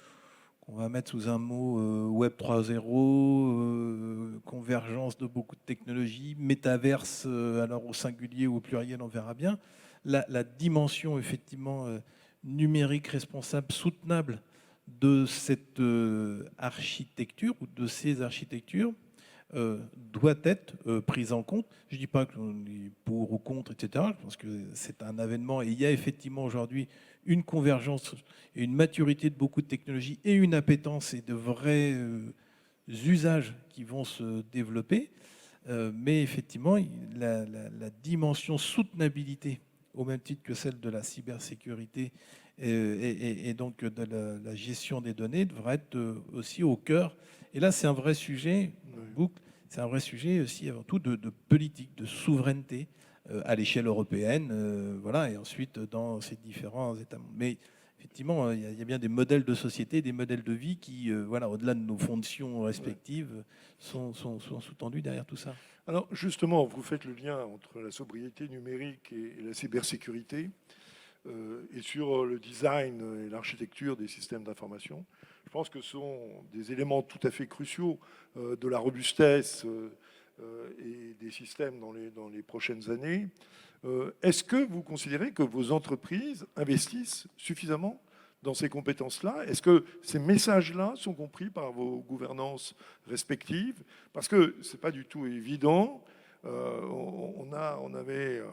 qu'on va mettre sous un mot Web 3.0, convergence de beaucoup de technologies, métaverse, alors au singulier ou au pluriel, on verra bien. La dimension effectivement numérique responsable, soutenable de cette architecture ou de ces architectures doit être prise en compte. Je ne dis pas qu'on est pour ou contre, etc. Je pense que c'est un avènement et il y a effectivement aujourd'hui une convergence et une maturité de beaucoup de technologies et une appétence et de vrais usages qui vont se développer. Mais effectivement, la dimension soutenabilité, au même titre que celle de la cybersécurité et donc de la gestion des données, devrait être aussi au cœur. Et là, c'est un vrai sujet, c'est un vrai sujet aussi avant tout de politique, de souveraineté à l'échelle européenne, voilà, et ensuite dans ces différents États membres. Mais effectivement, il y a bien des modèles de société, des modèles de vie qui, voilà, au-delà de nos fonctions respectives, sont sous-tendus derrière tout ça. Alors justement, vous faites le lien entre la sobriété numérique et la cybersécurité, et sur le design et l'architecture des systèmes d'information. Je pense que ce sont des éléments tout à fait cruciaux de la robustesse et des systèmes dans les prochaines années. Est-ce que vous considérez que vos entreprises investissent suffisamment dans ces compétences-là? Est-ce que ces messages-là sont compris par vos gouvernances respectives? Parce que ce n'est pas du tout évident. On avait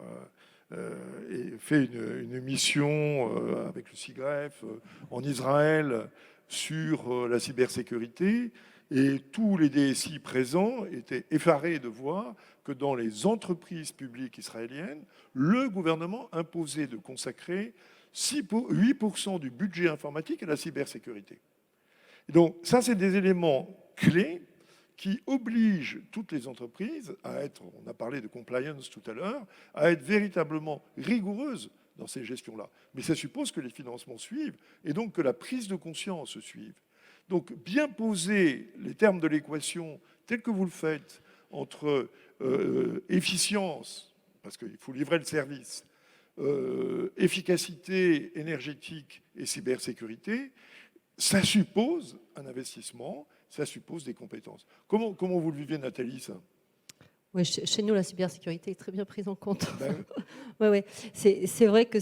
fait une mission avec le SIGREF en Israël sur la cybersécurité, et tous les DSI présents étaient effarés de voir que dans les entreprises publiques israéliennes, le gouvernement imposait de consacrer 8% du budget informatique à la cybersécurité. Et donc ça, c'est des éléments clés qui obligent toutes les entreprises à être, on a parlé de compliance tout à l'heure, à être véritablement rigoureuses dans ces gestions-là. Mais ça suppose que les financements suivent et donc que la prise de conscience suive. Donc bien poser les termes de l'équation tels que vous le faites entre efficience, parce qu'il faut livrer le service, efficacité énergétique et cybersécurité, ça suppose un investissement, ça suppose des compétences. Comment vous le vivez, Nathalie, ça? Oui, chez nous, la cybersécurité est très bien prise en compte. Ouais. C'est vrai que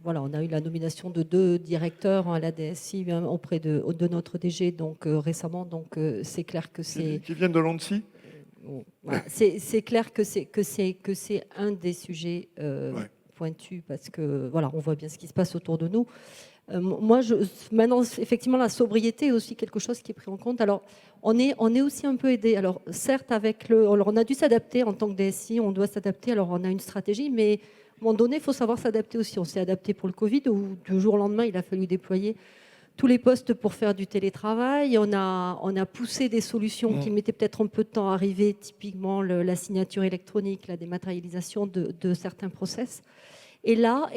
voilà, on a eu la nomination de 2 directeurs à la DSI auprès de notre DG donc, récemment. Donc c'est clair que c'est... Qui viennent de l'ANSSI? bon, voilà. C'est clair que c'est un des sujets Ouais. pointus parce que voilà, on voit bien ce qui se passe autour de nous. Moi, maintenant, effectivement, la sobriété est aussi quelque chose qui est pris en compte. Alors, on est aussi un peu aidé. Alors, certes, alors, on a dû s'adapter en tant que DSI, on doit s'adapter. Alors, on a une stratégie, mais à un moment donné, il faut savoir s'adapter aussi. On s'est adapté pour le Covid, où du jour au lendemain, il a fallu déployer tous les postes pour faire du télétravail. On a poussé des solutions qui mettaient peut-être un peu de temps à arriver, typiquement la signature électronique, la dématérialisation de certains process. Et là,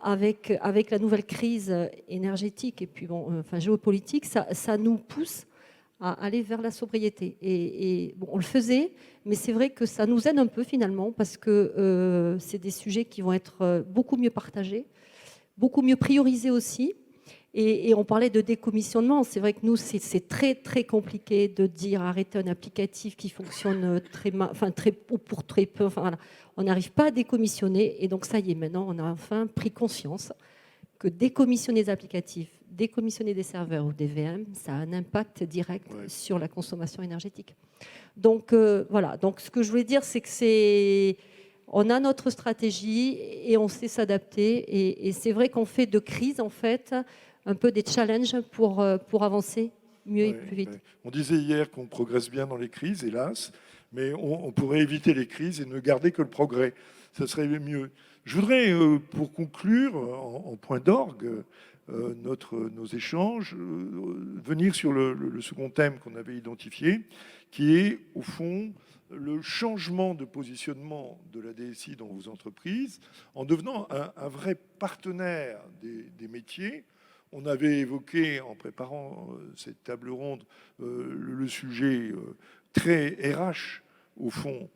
avec la nouvelle crise énergétique et puis géopolitique, ça nous pousse à aller vers la sobriété. Et bon, on le faisait, mais c'est vrai que ça nous aide un peu finalement parce que c'est des sujets qui vont être beaucoup mieux partagés, beaucoup mieux priorisés aussi. Et on parlait de décommissionnement. C'est vrai que nous, c'est très, très compliqué de dire arrêter un applicatif qui fonctionne pour très peu. Enfin, voilà. On n'arrive pas à décommissionner. Et donc, ça y est, maintenant, on a enfin pris conscience que décommissionner des applicatifs, décommissionner des serveurs ou des VM, ça a un impact direct sur la consommation énergétique. Donc, voilà. Donc, ce que je voulais dire, c'est que on a notre stratégie et on sait s'adapter. Et c'est vrai qu'on fait de crise, en fait, un peu des challenges pour avancer mieux et plus vite. Ouais. On disait hier qu'on progresse bien dans les crises, hélas, mais on pourrait éviter les crises et ne garder que le progrès. Ça serait mieux. Je voudrais, pour conclure, en point d'orgue, nos échanges, venir sur le second thème qu'on avait identifié, qui est, au fond, le changement de positionnement de la DSI dans vos entreprises en devenant un vrai partenaire des métiers. On avait évoqué, en préparant cette table ronde, le sujet très RH, au fond,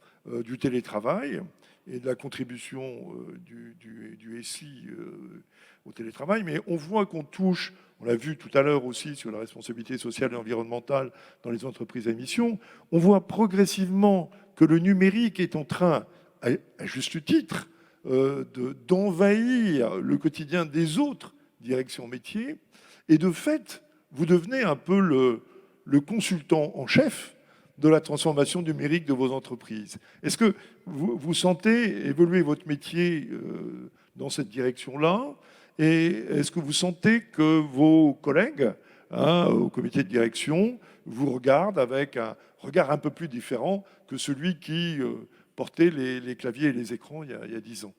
du télétravail et de la contribution du SI au télétravail. Mais on voit qu'on touche, on l'a vu tout à l'heure aussi sur la responsabilité sociale et environnementale dans les entreprises à mission, on voit progressivement que le numérique est en train, à juste titre, d'envahir le quotidien des autres direction métier, et de fait, vous devenez un peu le consultant en chef de la transformation numérique de vos entreprises. Est-ce que vous sentez évoluer votre métier dans cette direction-là? Et est-ce que vous sentez que vos collègues au comité de direction vous regardent avec un regard un peu plus différent que celui qui portait les claviers et les écrans il y a 10 ans?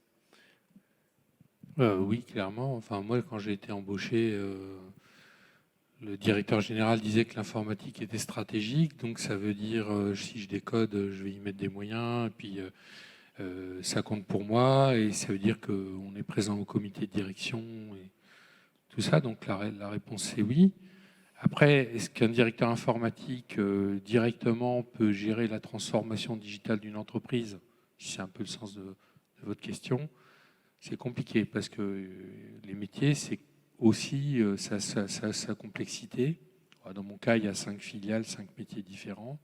Oui, clairement. Enfin, moi, quand j'ai été embauché, le directeur général disait que l'informatique était stratégique. Donc, ça veut dire, si je décode, je vais y mettre des moyens. Et puis, ça compte pour moi. Et ça veut dire qu'on est présent au comité de direction et tout ça. Donc, la réponse, c'est oui. Après, est-ce qu'un directeur informatique directement peut gérer la transformation digitale d'une entreprise? C'est un peu le sens de votre question. C'est compliqué parce que les métiers, c'est aussi sa complexité. Dans mon cas, il y a 5 filiales, 5 métiers différents.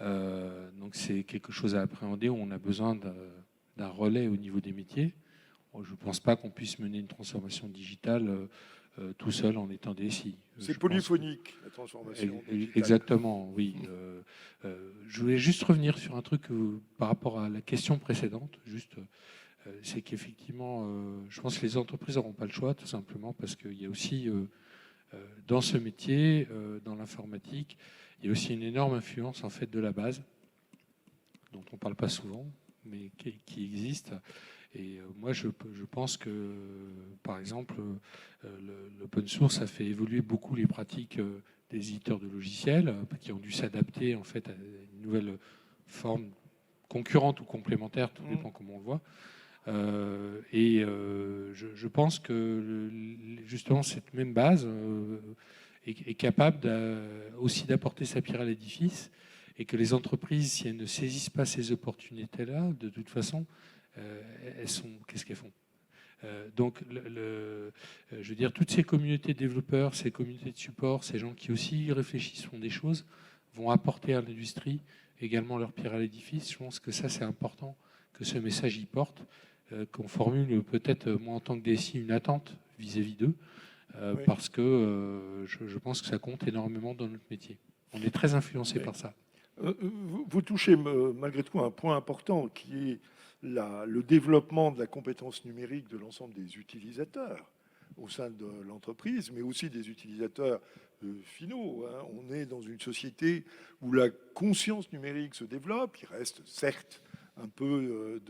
Donc c'est quelque chose à appréhender où on a besoin d'un relais au niveau des métiers. Je ne pense pas qu'on puisse mener une transformation digitale tout seul en étant DSI. C'est polyphonique, la transformation digitale. Exactement, oui. Je voulais juste revenir sur un truc par rapport à la question précédente, c'est qu'effectivement, je pense que les entreprises n'auront pas le choix, tout simplement parce qu'il y a aussi, dans ce métier, dans l'informatique, il y a aussi une énorme influence en fait de la base, dont on ne parle pas souvent, mais qui existe. Et moi, je pense que, par exemple, l'open source a fait évoluer beaucoup les pratiques des éditeurs de logiciels, qui ont dû s'adapter en fait à une nouvelle forme concurrente ou complémentaire, tout dépend comment on le voit. Je pense que justement cette même base est capable aussi d'apporter sa pierre à l'édifice, et que les entreprises, si elles ne saisissent pas ces opportunités-là, de toute façon, qu'est-ce qu'elles font? Donc, je veux dire, toutes ces communautés de développeurs, ces communautés de support, ces gens qui aussi réfléchissent, font des choses, vont apporter à l'industrie également leur pierre à l'édifice. Je pense que ça, c'est important que ce message y porte, qu'on formule peut-être, moi en tant que DSI, une attente vis-à-vis d'eux, parce que je pense que ça compte énormément dans notre métier. On est très influencé par ça. Vous touchez malgré tout un point important qui est le développement de la compétence numérique de l'ensemble des utilisateurs au sein de l'entreprise, mais aussi des utilisateurs finaux. On est dans une société où la conscience numérique se développe. Il reste certes un peu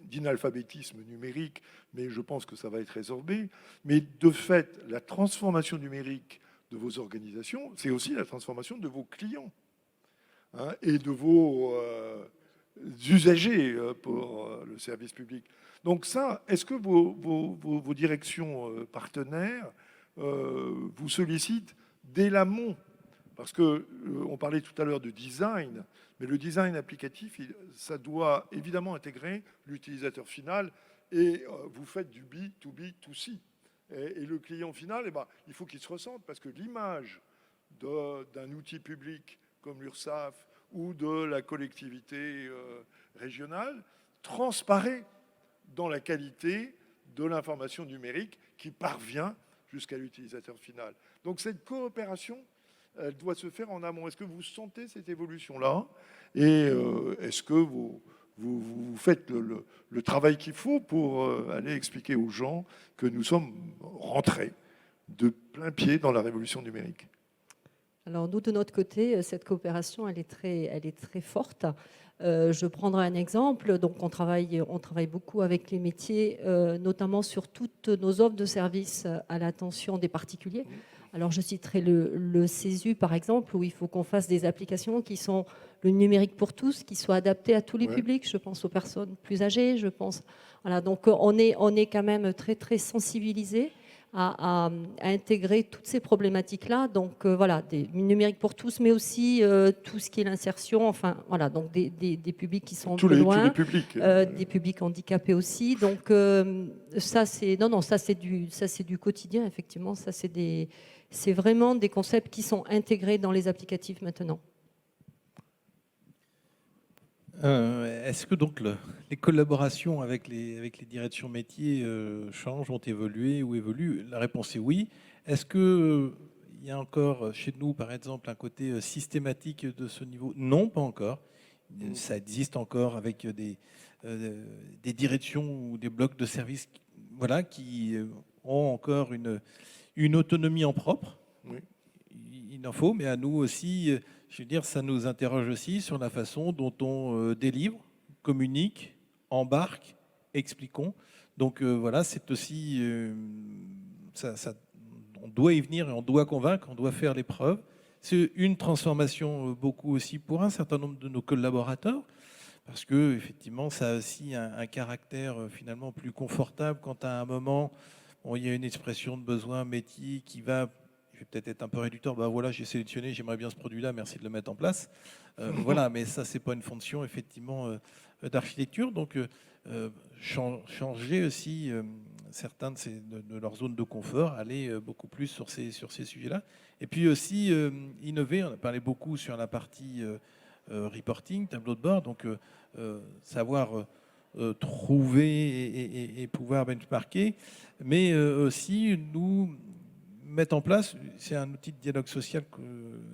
d'inalphabétisme numérique, mais je pense que ça va être résorbé. Mais de fait, la transformation numérique de vos organisations, c'est aussi la transformation de vos clients, hein, et de vos usagers pour le service public. Donc ça, est-ce que vos directions partenaires vous sollicitent dès l'amont? Parce qu'on parlait tout à l'heure de design, mais le design applicatif, ça doit évidemment intégrer l'utilisateur final, et vous faites du B2B2C. Et le client final, eh ben, il faut qu'il se ressente, parce que l'image d'un outil public comme l'URSSAF ou de la collectivité régionale transparaît dans la qualité de l'information numérique qui parvient jusqu'à l'utilisateur final. Donc cette coopération, elle doit se faire en amont. Est-ce que vous sentez cette évolution-là? Et est-ce que vous faites le travail qu'il faut pour aller expliquer aux gens que nous sommes rentrés de plein pied dans la révolution numérique? Alors nous, de notre côté, cette coopération, elle est très forte. Je prendrai un exemple. Donc on travaille beaucoup avec les métiers, notamment sur toutes nos offres de services à l'attention des particuliers. Alors je citerai le CESU par exemple, où il faut qu'on fasse des applications qui sont le numérique pour tous, qui soient adaptées à tous les publics. Je pense aux personnes plus âgées, je pense. Voilà, donc on est quand même très sensibilisés à intégrer toutes ces problématiques-là. Donc voilà, des numériques pour tous, mais aussi tout ce qui est l'insertion. Enfin voilà, donc des publics qui sont de loin, tous les publics, des publics handicapés aussi. Donc ça c'est du quotidien effectivement. Ça c'est vraiment des concepts qui sont intégrés dans les applicatifs maintenant. Est-ce que donc les collaborations avec les directions métiers changent, ont évolué ou évoluent? La réponse est oui. Est-ce qu'il y a encore chez nous, par exemple, un côté systématique de ce niveau? Non, pas encore. Ça existe encore avec des directions ou des blocs de services, voilà, qui ont encore une autonomie en propre. Oui. Il en faut, mais à nous aussi, je veux dire, ça nous interroge aussi sur la façon dont on délivre, communique, embarque, expliquons. Donc voilà, c'est aussi, on doit y venir et on doit convaincre, on doit faire les preuves. C'est une transformation beaucoup aussi pour un certain nombre de nos collaborateurs, parce que effectivement, ça a aussi un caractère finalement plus confortable quand à un moment, bon, il y a une expression de besoin métier qui va, je vais peut-être être un peu réducteur, ben voilà, j'ai sélectionné, j'aimerais bien ce produit-là, merci de le mettre en place. Voilà, mais ça, c'est pas une fonction effectivement d'architecture. Donc, changer aussi certains de leurs zones de confort, aller beaucoup plus sur ces sujets-là. Et puis aussi innover. On a parlé beaucoup sur la partie reporting, tableau de bord, donc savoir trouver et pouvoir benchmarker, mais aussi nous mettre en place, c'est un outil de dialogue social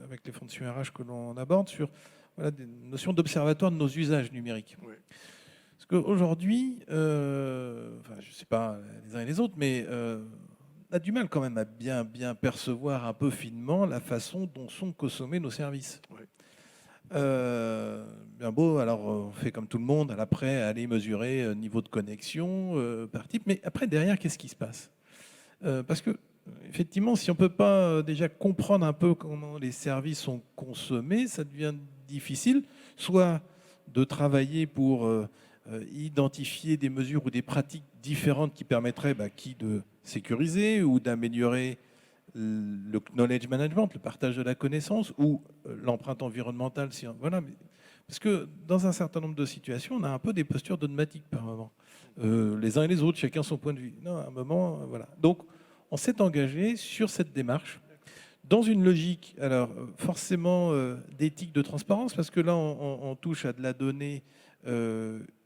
avec les fonctions RH que l'on aborde, sur voilà, des notions d'observatoire de nos usages numériques. Oui. Parce qu'aujourd'hui, enfin, je ne sais pas les uns et les autres, mais on a du mal quand même à bien percevoir un peu finement la façon dont sont consommés nos services. Oui. Bien beau, alors on fait comme tout le monde, après aller mesurer niveau de connexion par type, mais après derrière, qu'est-ce qui se passe? Parce que effectivement, si on ne peut pas déjà comprendre un peu comment les services sont consommés, ça devient difficile, soit de travailler pour identifier des mesures ou des pratiques différentes qui permettraient de sécuriser ou d'améliorer le knowledge management, le partage de la connaissance, ou l'empreinte environnementale. Voilà, parce que dans un certain nombre de situations, on a un peu des postures dogmatiques par moment. Les uns et les autres, chacun son point de vue. Non, à un moment, voilà. Donc, on s'est engagé sur cette démarche dans une logique, alors forcément d'éthique de transparence, parce que là, on touche à de la donnée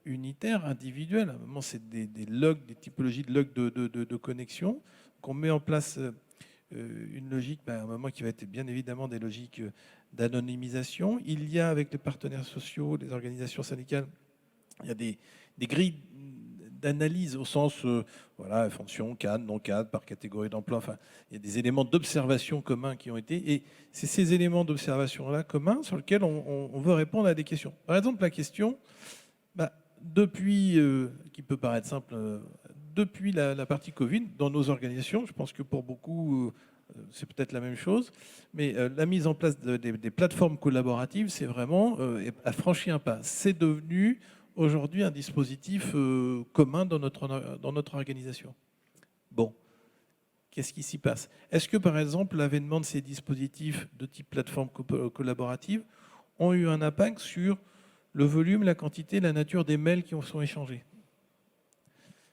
unitaire, individuelle. À un moment, c'est des logs, des typologies de logs de connexion, qu'on met en place une logique, à un moment qui va être bien évidemment des logiques d'anonymisation. Il y a, avec les partenaires sociaux, les organisations syndicales, il y a des grilles d'analyse au sens, voilà, fonction, cadre, non cadre, par catégorie d'emploi. Enfin, il y a des éléments d'observation communs qui ont été. Et c'est ces éléments d'observation-là communs sur lesquels on veut répondre à des questions. Par exemple, la question, depuis, qui peut paraître simple, depuis la partie Covid, dans nos organisations, je pense que pour beaucoup, c'est peut-être la même chose, mais la mise en place des plateformes collaboratives, c'est vraiment a franchi un pas. C'est devenu aujourd'hui un dispositif commun dans notre organisation. Bon, qu'est-ce qui s'y passe? Est-ce que, par exemple, l'avènement de ces dispositifs de type plateforme collaborative ont eu un impact sur le volume, la quantité, la nature des mails qui sont échangés?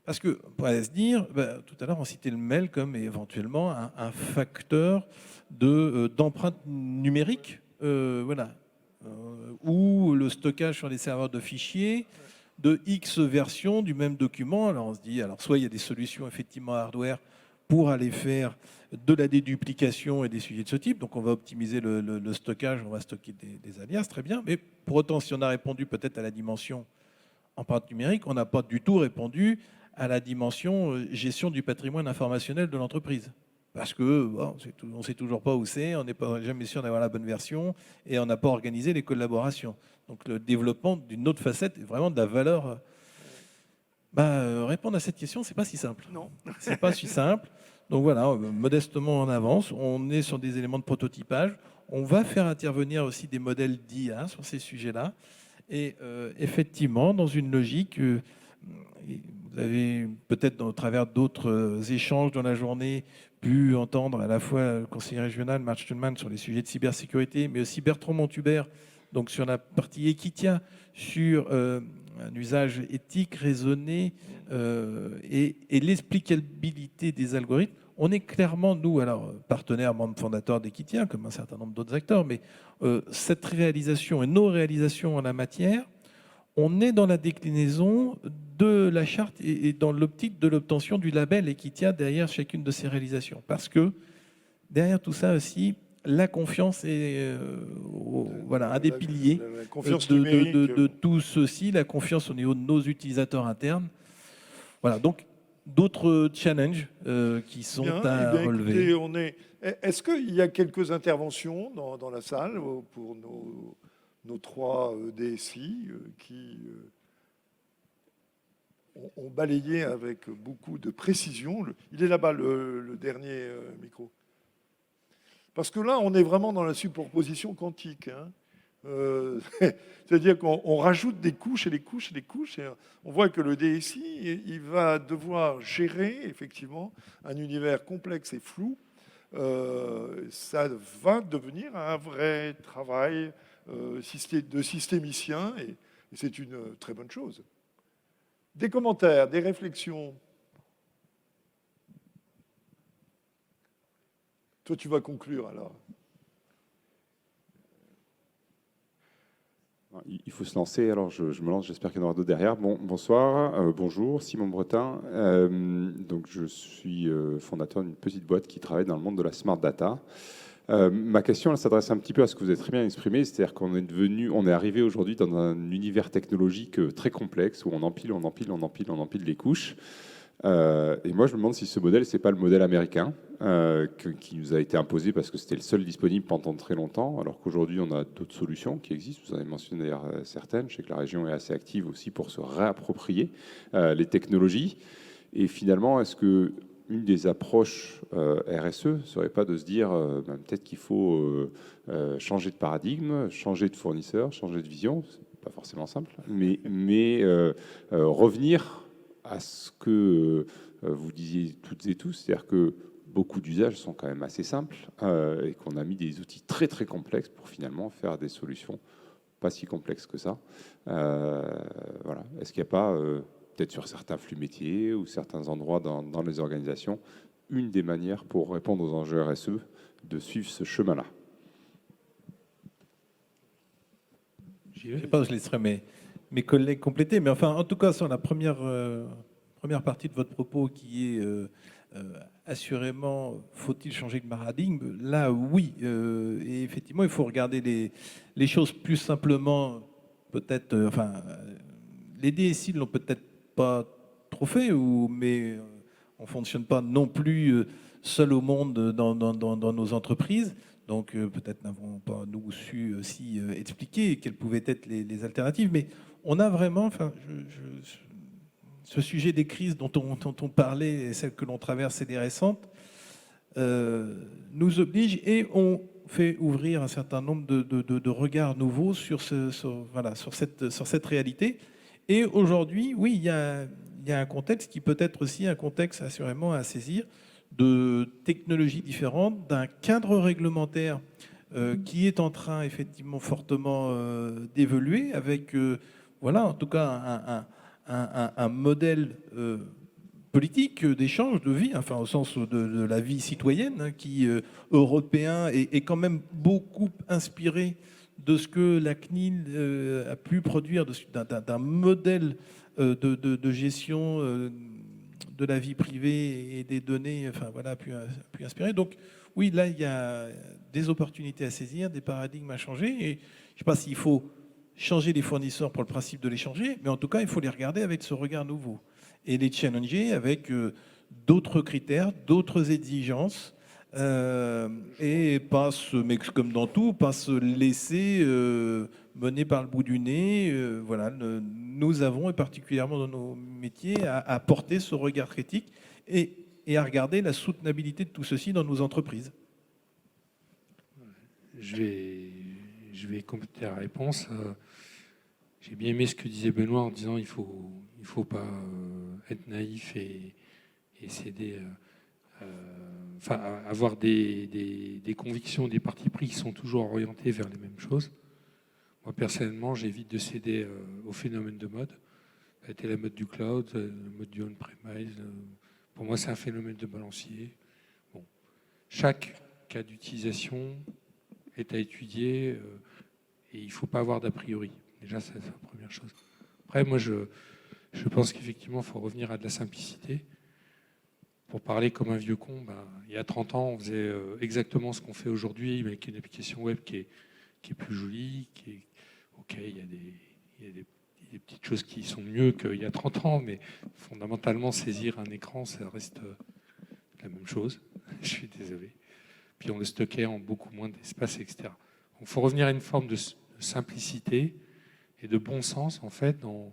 Parce qu'on pourrait se dire, tout à l'heure on citait le mail comme éventuellement un facteur d'empreinte numérique, voilà, ou le stockage sur les serveurs de fichiers de X versions du même document. Alors on se dit, alors soit il y a des solutions effectivement hardware pour aller faire de la déduplication et des sujets de ce type, donc on va optimiser le stockage, on va stocker des alias, très bien, mais pour autant si on a répondu peut-être à la dimension empreinte numérique, on n'a pas du tout répondu à la dimension gestion du patrimoine informationnel de l'entreprise. Parce que bon, on ne sait toujours pas où c'est, on n'est pas jamais sûr d'avoir la bonne version et on n'a pas organisé les collaborations. Donc le développement d'une autre facette est vraiment de la valeur. Répondre à cette question, c'est pas si simple. Non. C'est pas si simple. Donc voilà, modestement en avance, on est sur des éléments de prototypage. On va faire intervenir aussi des modèles d'IA sur ces sujets-là. Et effectivement, dans une logique, vous avez peut-être au travers d'autres échanges dans la journée pu entendre à la fois le conseiller régional Marc Stulman sur les sujets de cybersécurité, mais aussi Bertrand Montubert, donc sur la partie Equitia, sur un usage éthique, raisonné et l'explicabilité des algorithmes. On est clairement, nous, alors partenaires, membres fondateurs d'Equitia, comme un certain nombre d'autres acteurs, mais cette réalisation et nos réalisations en la matière, on est dans la déclinaison de la charte et dans l'optique de l'obtention du label Equitia derrière chacune de ces réalisations. Parce que derrière tout ça aussi, la confiance est un des piliers la confiance numérique. de tout ceci, la confiance au niveau de nos utilisateurs internes. Voilà, donc d'autres challenges qui sont à relever. Écoutez, est-ce qu'il y a quelques interventions dans la salle pour nos trois DSI qui ont balayé avec beaucoup de précision. Il est là-bas le dernier micro. Parce que là, on est vraiment dans la superposition quantique. C'est-à-dire qu'on rajoute des couches et des couches et des couches. Et on voit que le DSI, il va devoir gérer effectivement un univers complexe et flou. Ça va devenir un vrai travail de systémicien et c'est une très bonne chose. Des commentaires, des réflexions. Toi, tu vas conclure alors. Il faut se lancer, alors je me lance, j'espère qu'il y en aura d'autres derrière. Bonsoir, bonjour, Simon Bretin. Donc je suis fondateur d'une petite boîte qui travaille dans le monde de la smart data. Ma question, elle s'adresse un petit peu à ce que vous avez très bien exprimé, c'est-à-dire qu'on est arrivé aujourd'hui dans un univers technologique très complexe où on empile les couches. Et moi, je me demande si ce modèle, c'est pas le modèle américain qui nous a été imposé parce que c'était le seul disponible pendant très longtemps, alors qu'aujourd'hui, on a d'autres solutions qui existent. Vous en avez mentionné d'ailleurs certaines. Je sais que la région est assez active aussi pour se réapproprier les technologies. Et finalement, est-ce que une des approches RSE serait pas de se dire peut-être qu'il faut changer de paradigme, changer de fournisseur, changer de vision. C'est pas forcément simple, mais revenir à ce que vous disiez toutes et tous, c'est-à-dire que beaucoup d'usages sont quand même assez simples et qu'on a mis des outils très très complexes pour finalement faire des solutions pas si complexes que ça. Voilà. Est-ce qu'il n'y a pas peut-être sur certains flux métiers ou certains endroits dans les organisations, une des manières pour répondre aux enjeux RSE de suivre ce chemin-là? Je ne sais pas, je laisserai mes collègues compléter, mais enfin, en tout cas, sur la première partie de votre propos qui est Assurément, faut-il changer de paradigme? Là, oui. Et effectivement, il faut regarder les choses plus simplement. Peut-être, les DSI ne l'ont peut-être pas trop fait, mais on ne fonctionne pas non plus seul au monde dans nos entreprises. Donc, peut-être n'avons pas, nous, su aussi expliquer quelles pouvaient être les alternatives. Mais on a vraiment, ce sujet des crises dont on parlait, et celles que l'on traverse et des récentes, nous oblige et on fait ouvrir un certain nombre de regards nouveaux sur cette réalité. Et aujourd'hui, oui, il y a un contexte qui peut être aussi un contexte assurément à saisir, de technologies différentes, d'un cadre réglementaire qui est en train effectivement fortement d'évoluer avec, en tout cas un modèle politique d'échange, de vie, au sens de la vie citoyenne, qui européen est quand même beaucoup inspiré de ce que la CNIL a pu produire, d'un modèle de gestion de la vie privée et des données, a pu inspirer. Donc oui, là, il y a des opportunités à saisir, des paradigmes à changer. Et je ne sais pas s'il faut changer les fournisseurs pour le principe de les changer, mais en tout cas, il faut les regarder avec ce regard nouveau et les challenger avec d'autres critères, d'autres exigences, et pas mais comme dans tout, pas se laisser mener par le bout du nez. Nous avons, et particulièrement dans nos métiers, à porter ce regard critique et à regarder la soutenabilité de tout ceci dans nos entreprises. Je vais compléter la réponse. J'ai bien aimé ce que disait Benoît en disant il faut pas être naïf et céder, avoir des convictions, des partis pris qui sont toujours orientés vers les mêmes choses. Moi, personnellement, j'évite de céder au phénomène de mode. Ça a été la mode du cloud, la mode du on-premise. Pour moi, c'est un phénomène de balancier. Bon. Chaque cas d'utilisation est à étudier et il ne faut pas avoir d'a priori. Déjà, c'est la première chose. Après, moi, je pense qu'effectivement, il faut revenir à de la simplicité. Pour parler comme un vieux con, il y a 30 ans, on faisait exactement ce qu'on fait aujourd'hui, mais avec une application web qui est plus jolie, OK, il y a des petites choses qui sont mieux qu'il y a 30 ans, mais fondamentalement, saisir un écran, ça reste la même chose. Je suis désolé. Puis on le stockait en beaucoup moins d'espace, etc. Donc, il faut revenir à une forme de simplicité et de bon sens, en fait, dans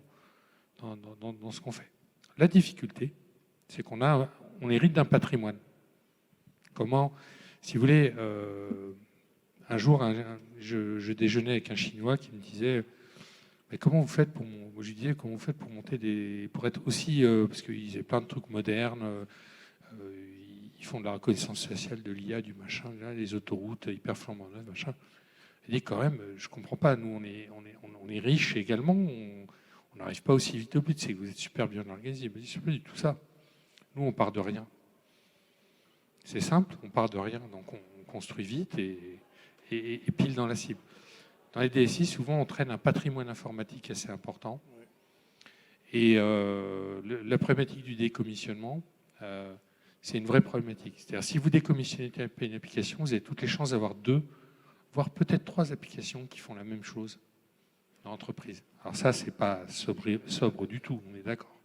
ce qu'on fait. La difficulté, c'est qu'on hérite d'un patrimoine. Comment, si vous voulez, un jour, je déjeunais avec un Chinois qui me disait mais comment vous faites je lui disais, comment vous faites pour monter pour être aussi, parce qu'ils faisaient plein de trucs modernes, ils font de la reconnaissance faciale, de l'IA, du machin, les autoroutes hyper flambantes, machin. Il dit quand même, je comprends pas, nous on est riches également, on n'arrive pas aussi vite au but, c'est que vous êtes super bien organisé. Il me dit, c'est pas du tout ça. Nous, on part de rien. C'est simple, on part de rien, donc on construit vite et pile dans la cible. Dans les DSI, souvent, on traîne un patrimoine informatique assez important. Et la problématique du décommissionnement, c'est une vraie problématique. C'est-à-dire, si vous décommissionnez une application, vous avez toutes les chances d'avoir 2, voire peut-être 3 applications qui font la même chose dans l'entreprise. Alors ça, c'est pas sobre du tout, on est d'accord.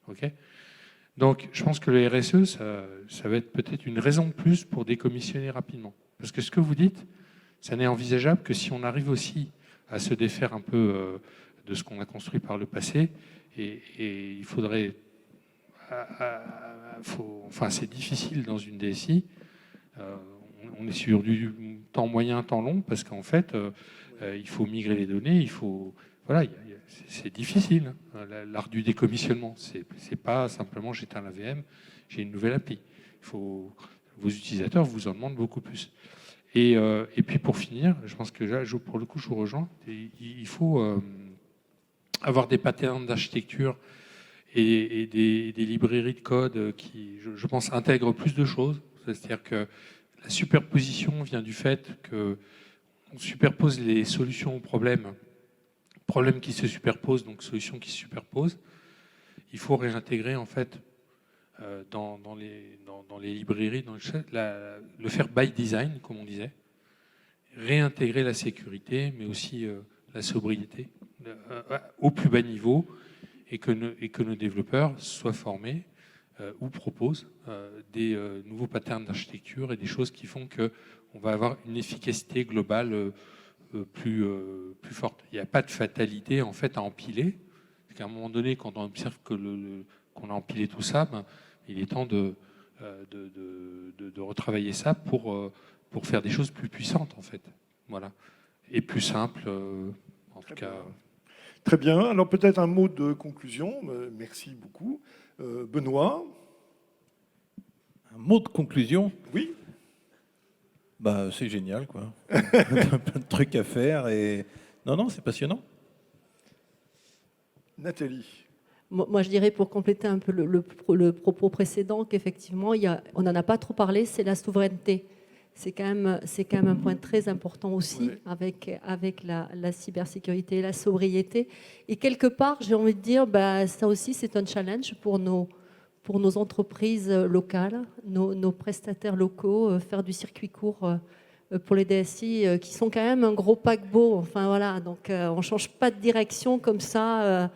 OK ? Donc, je pense que le RSE, ça va être peut-être une raison de plus pour décommissionner rapidement. Parce que ce que vous dites, ça n'est envisageable que si on arrive aussi à se défaire un peu de ce qu'on a construit par le passé. Et il faudrait... c'est difficile dans une DSI. On est sur du temps moyen, temps long, parce qu'en fait, il faut migrer les données, il faut... Voilà, c'est difficile, hein, l'art du décommissionnement. C'est pas simplement j'éteins la VM, j'ai une nouvelle appli. Vos utilisateurs vous en demandent beaucoup plus. Et puis pour finir, je pense que là, pour le coup, je vous rejoins. Il faut avoir des patterns d'architecture et des librairies de code qui, je pense, intègrent plus de choses. C'est-à-dire que la superposition vient du fait qu'on superpose les solutions aux problèmes qui se superposent, donc solutions qui se superposent. Il faut réintégrer en fait dans les librairies, le faire by design, comme on disait, réintégrer la sécurité, mais aussi la sobriété au plus bas niveau, et que nos développeurs soient formés ou proposent des nouveaux patterns d'architecture et des choses qui font qu'on va avoir une efficacité globale plus forte. Il n'y a pas de fatalité en fait à empiler. Parce qu'à un moment donné, quand on observe qu'on a empilé tout ça, il est temps de retravailler ça pour faire des choses plus puissantes en fait. Voilà. Et plus simples en tout cas. Très bien. Alors peut-être un mot de conclusion. Merci beaucoup. Benoît. Un mot de conclusion? Oui. C'est génial, quoi. Plein de trucs à faire et non, c'est passionnant. Nathalie. Moi, je dirais, pour compléter un peu le propos précédent, qu'effectivement, on n'en a pas trop parlé, c'est la souveraineté. C'est quand même un point très important aussi, ouais, avec la cybersécurité, la sobriété. Et quelque part, j'ai envie de dire, ça aussi, c'est un challenge pour nos entreprises locales, nos prestataires locaux, faire du circuit court pour les DSI, qui sont quand même un gros paquebot. Enfin, voilà, donc on ne change pas de direction comme ça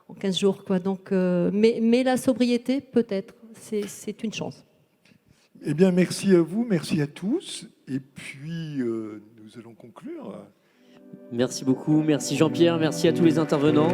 en 15 jours, quoi. Donc, mais la sobriété, peut-être, c'est une chance. Eh bien, merci à vous, merci à tous. Et puis, nous allons conclure. Merci beaucoup, merci Jean-Pierre, merci à tous les intervenants.